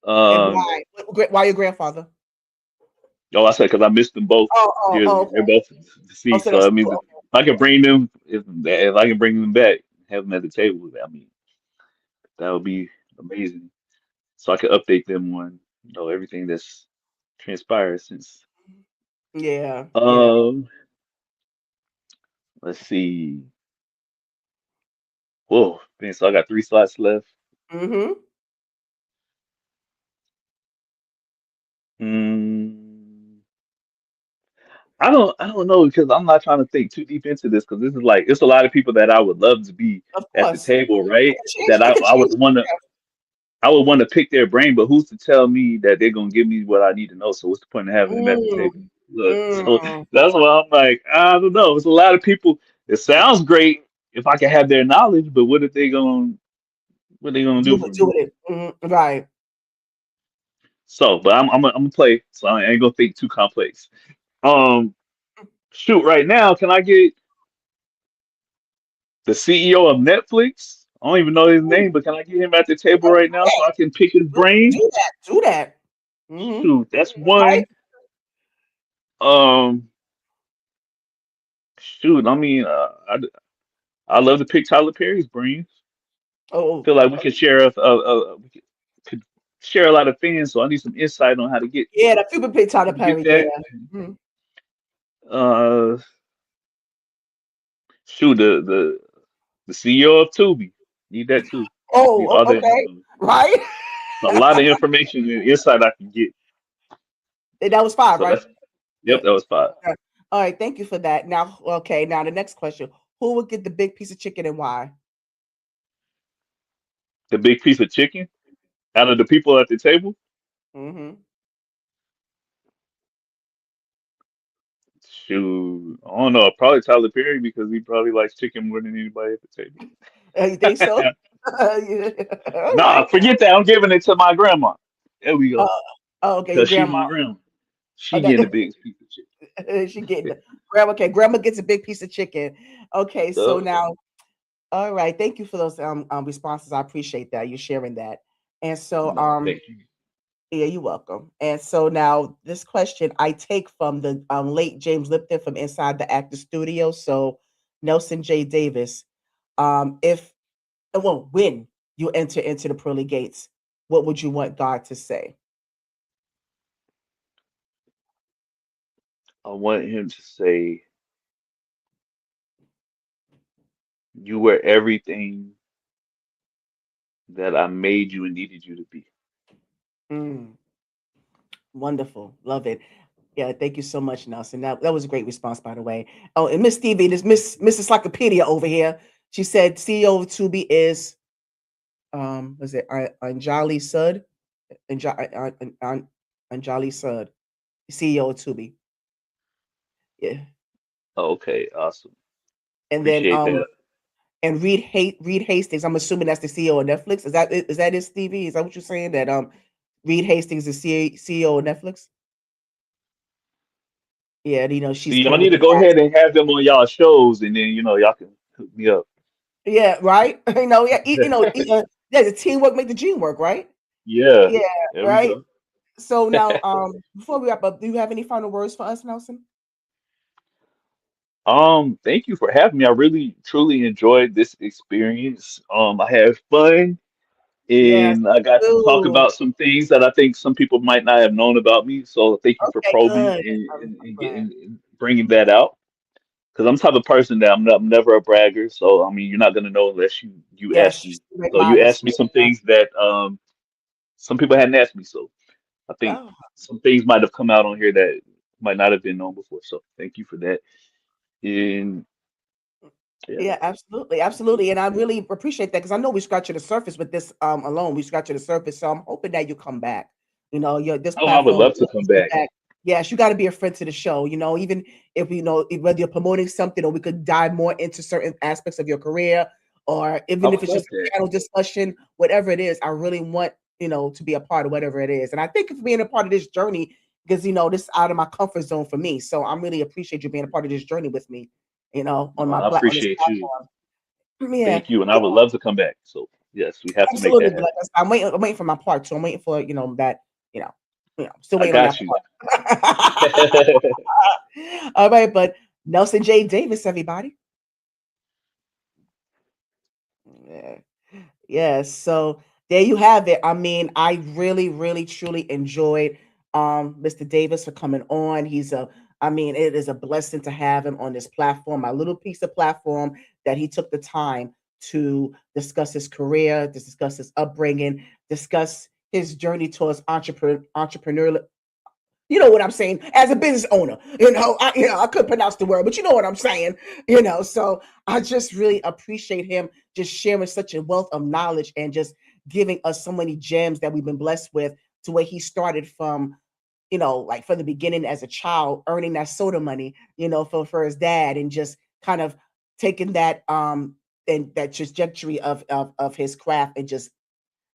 and Um. why? Why your grandfather? Oh, I said because I missed them both. They're Okay. both Oh, deceased. so So that's that means two. if I can bring them, if I can bring them back, have them at the table. I mean, that would be amazing. So I could update them on everything that's transpired since. Yeah, yeah. Um, let's see. Whoa, man, so I got 3 slots left. Mm-hmm. Hmm. I don't know because I'm not trying to think too deep into this because this is like it's a lot of people that I would love to be Of at the course. table, right? That It could I would change. want to. I would want to pick their brain, but who's to tell me that they're gonna give me what I need to know? So what's the point of having them at the Mm, table? Look, so mm. that's why I'm like, I don't know. It's a lot of people. It sounds great if I can have their knowledge, but what they gonna do for Do me? it. Right. So, but I'm gonna play. So I ain't gonna think too complex. Um, shoot, right now, can I get the CEO of Netflix? I don't even know his Ooh, name, but can I get him at the table right now so I can pick his brain? do that. Do that. Mm-hmm. Shoot, that's Right. one. Um, shoot, I mean, I love to pick Tyler Perry's brains. Oh, Feel like we could share could share a lot of things, so I need some insight on how to yeah. The people pay Tyler get Perry. Yeah. that. Mhm. Uh, shoot, the CEO of Tubi need that too. Need all that. Okay. Right. A lot of information and insight I can get. And that was 5, So right? that's yep, that was 5. Okay. All right. Thank you for that. Now, okay. Now the next question: who would get the big piece of chicken and why? The big piece of chicken out of the people at the table. Mm-hmm. Shoot, I don't know. Probably Tyler Perry because he probably likes chicken more than anybody at the You think so? table. Yeah. All Nah, right. forget that. I'm giving it to my grandma. There we Uh, go. okay, your Cause she grandma. my grandma. She getting the That, biggest piece of chicken. she getting grandma. Okay, grandma gets a big piece of chicken. Okay, so Yup. now, all right. Thank you for those responses. I appreciate that you sharing that. And so No, thank you. yeah, you're welcome. And so now this question I take from the late James Lipton from Inside the Actor Studio. So Nelson J. Davis, if well, when you enter into the pearly gates, what would you want God to say? I want him to say, You were everything that I made you and needed you to be. Mm, wonderful. Love it. Yeah, thank you so much, Nelson. That was a great response, by the way. Oh, and Miss Stevie, this Miss Encyclopedia over here. She said CEO of Tubi is was it Anjali Sud? Anjali Sud, CEO of Tubi. Yeah. Okay, awesome. And then Appreciate that. and Reed Hastings, I'm assuming that's the CEO of Netflix. Is that it, Stevie? Is that what you're saying? That Reed Hastings is CEO of Netflix? Yeah, you know, she's See, y'all coming need with to the go cast. ahead and have them on y'all shows, and then y'all can hook me up. Yeah, right. You know, yeah, yeah, the teamwork make the dream work, right? Yeah, Yeah, there we right. go. So now, before we wrap up, do you have any final words for us, Nelson? Thank you for having me. I really truly enjoyed this experience. I had fun Yes, and I got to talk ooh, about some things that I think some people might not have known about me. So thank you for okay, probing good. I'm and glad. getting and bringing that out. Because I'm the type of person that I'm never a bragger. So I mean, you're not gonna know unless you ask Yes, me. right, So you modest. asked me some things that some people hadn't asked me. So I think Oh, some things might have come out on here that might not have been known before. So thank you for that. And yeah, yeah, absolutely, absolutely, and I really appreciate that because I know we scratching the surface with this alone. We scratching the surface, so I'm hoping that you come back. You know, your this oh, I would platform love to come needs you back. back. Yes, you got to be a friend to the show. You know, even if whether you're promoting something or we could dive more into certain aspects of your career, or I even if would it's love just that. a panel discussion, whatever it is. I really want to be a part of whatever it is, and I thank you for being a part of this journey because this is out of my comfort zone for me. So I really appreciate you being a part of this journey with me. On Well, my I on this appreciate you. platform. Yeah, Thank you, and I would love to come back. So yes, we have to make absolutely. that But happen. like I said, I'm waiting for my part too. I'm waiting for that. Still I waiting on that got you. part. All right, but Nelson J. Davis, everybody. Yeah. Yes. So there you have it. I mean, I really, really, truly enjoyed Mr. Davis for coming on. It is a blessing to have him on this platform, my little piece of platform that he took the time to discuss his career, to discuss his upbringing, discuss his journey towards entrepreneurial. You know what I'm saying? As a business owner, I couldn't pronounce the word, but you know what I'm saying. So I just really appreciate him just sharing such a wealth of knowledge and just giving us so many gems that we've been blessed with to where he started from, like from the beginning as a child, earning that soda money, for his dad, and just kind of taking that and that trajectory of his craft and just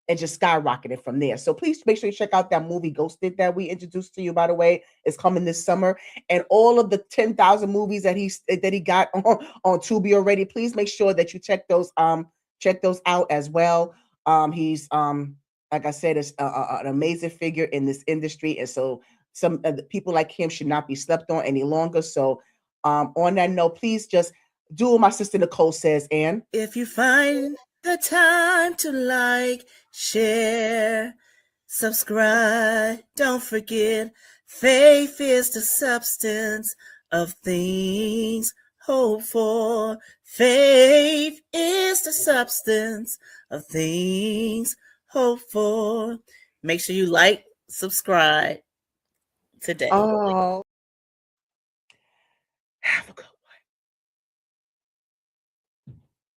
skyrocketed from there. So please make sure you check out that movie Ghosted that we introduced to you. By the way, it's coming this summer, and all of the 10,000 movies that he got on Tubi already. Please make sure that you check those out as well. He's like I said, is an amazing figure in this industry, and so some people like him should not be slept on any longer. So on that note, please just do what my sister Nicole says, and If you find the time to like, share, subscribe, don't forget, faith is the substance of things hoped for. Faith is the substance of things hoped for. Make sure you like, subscribe today. Oh. have a good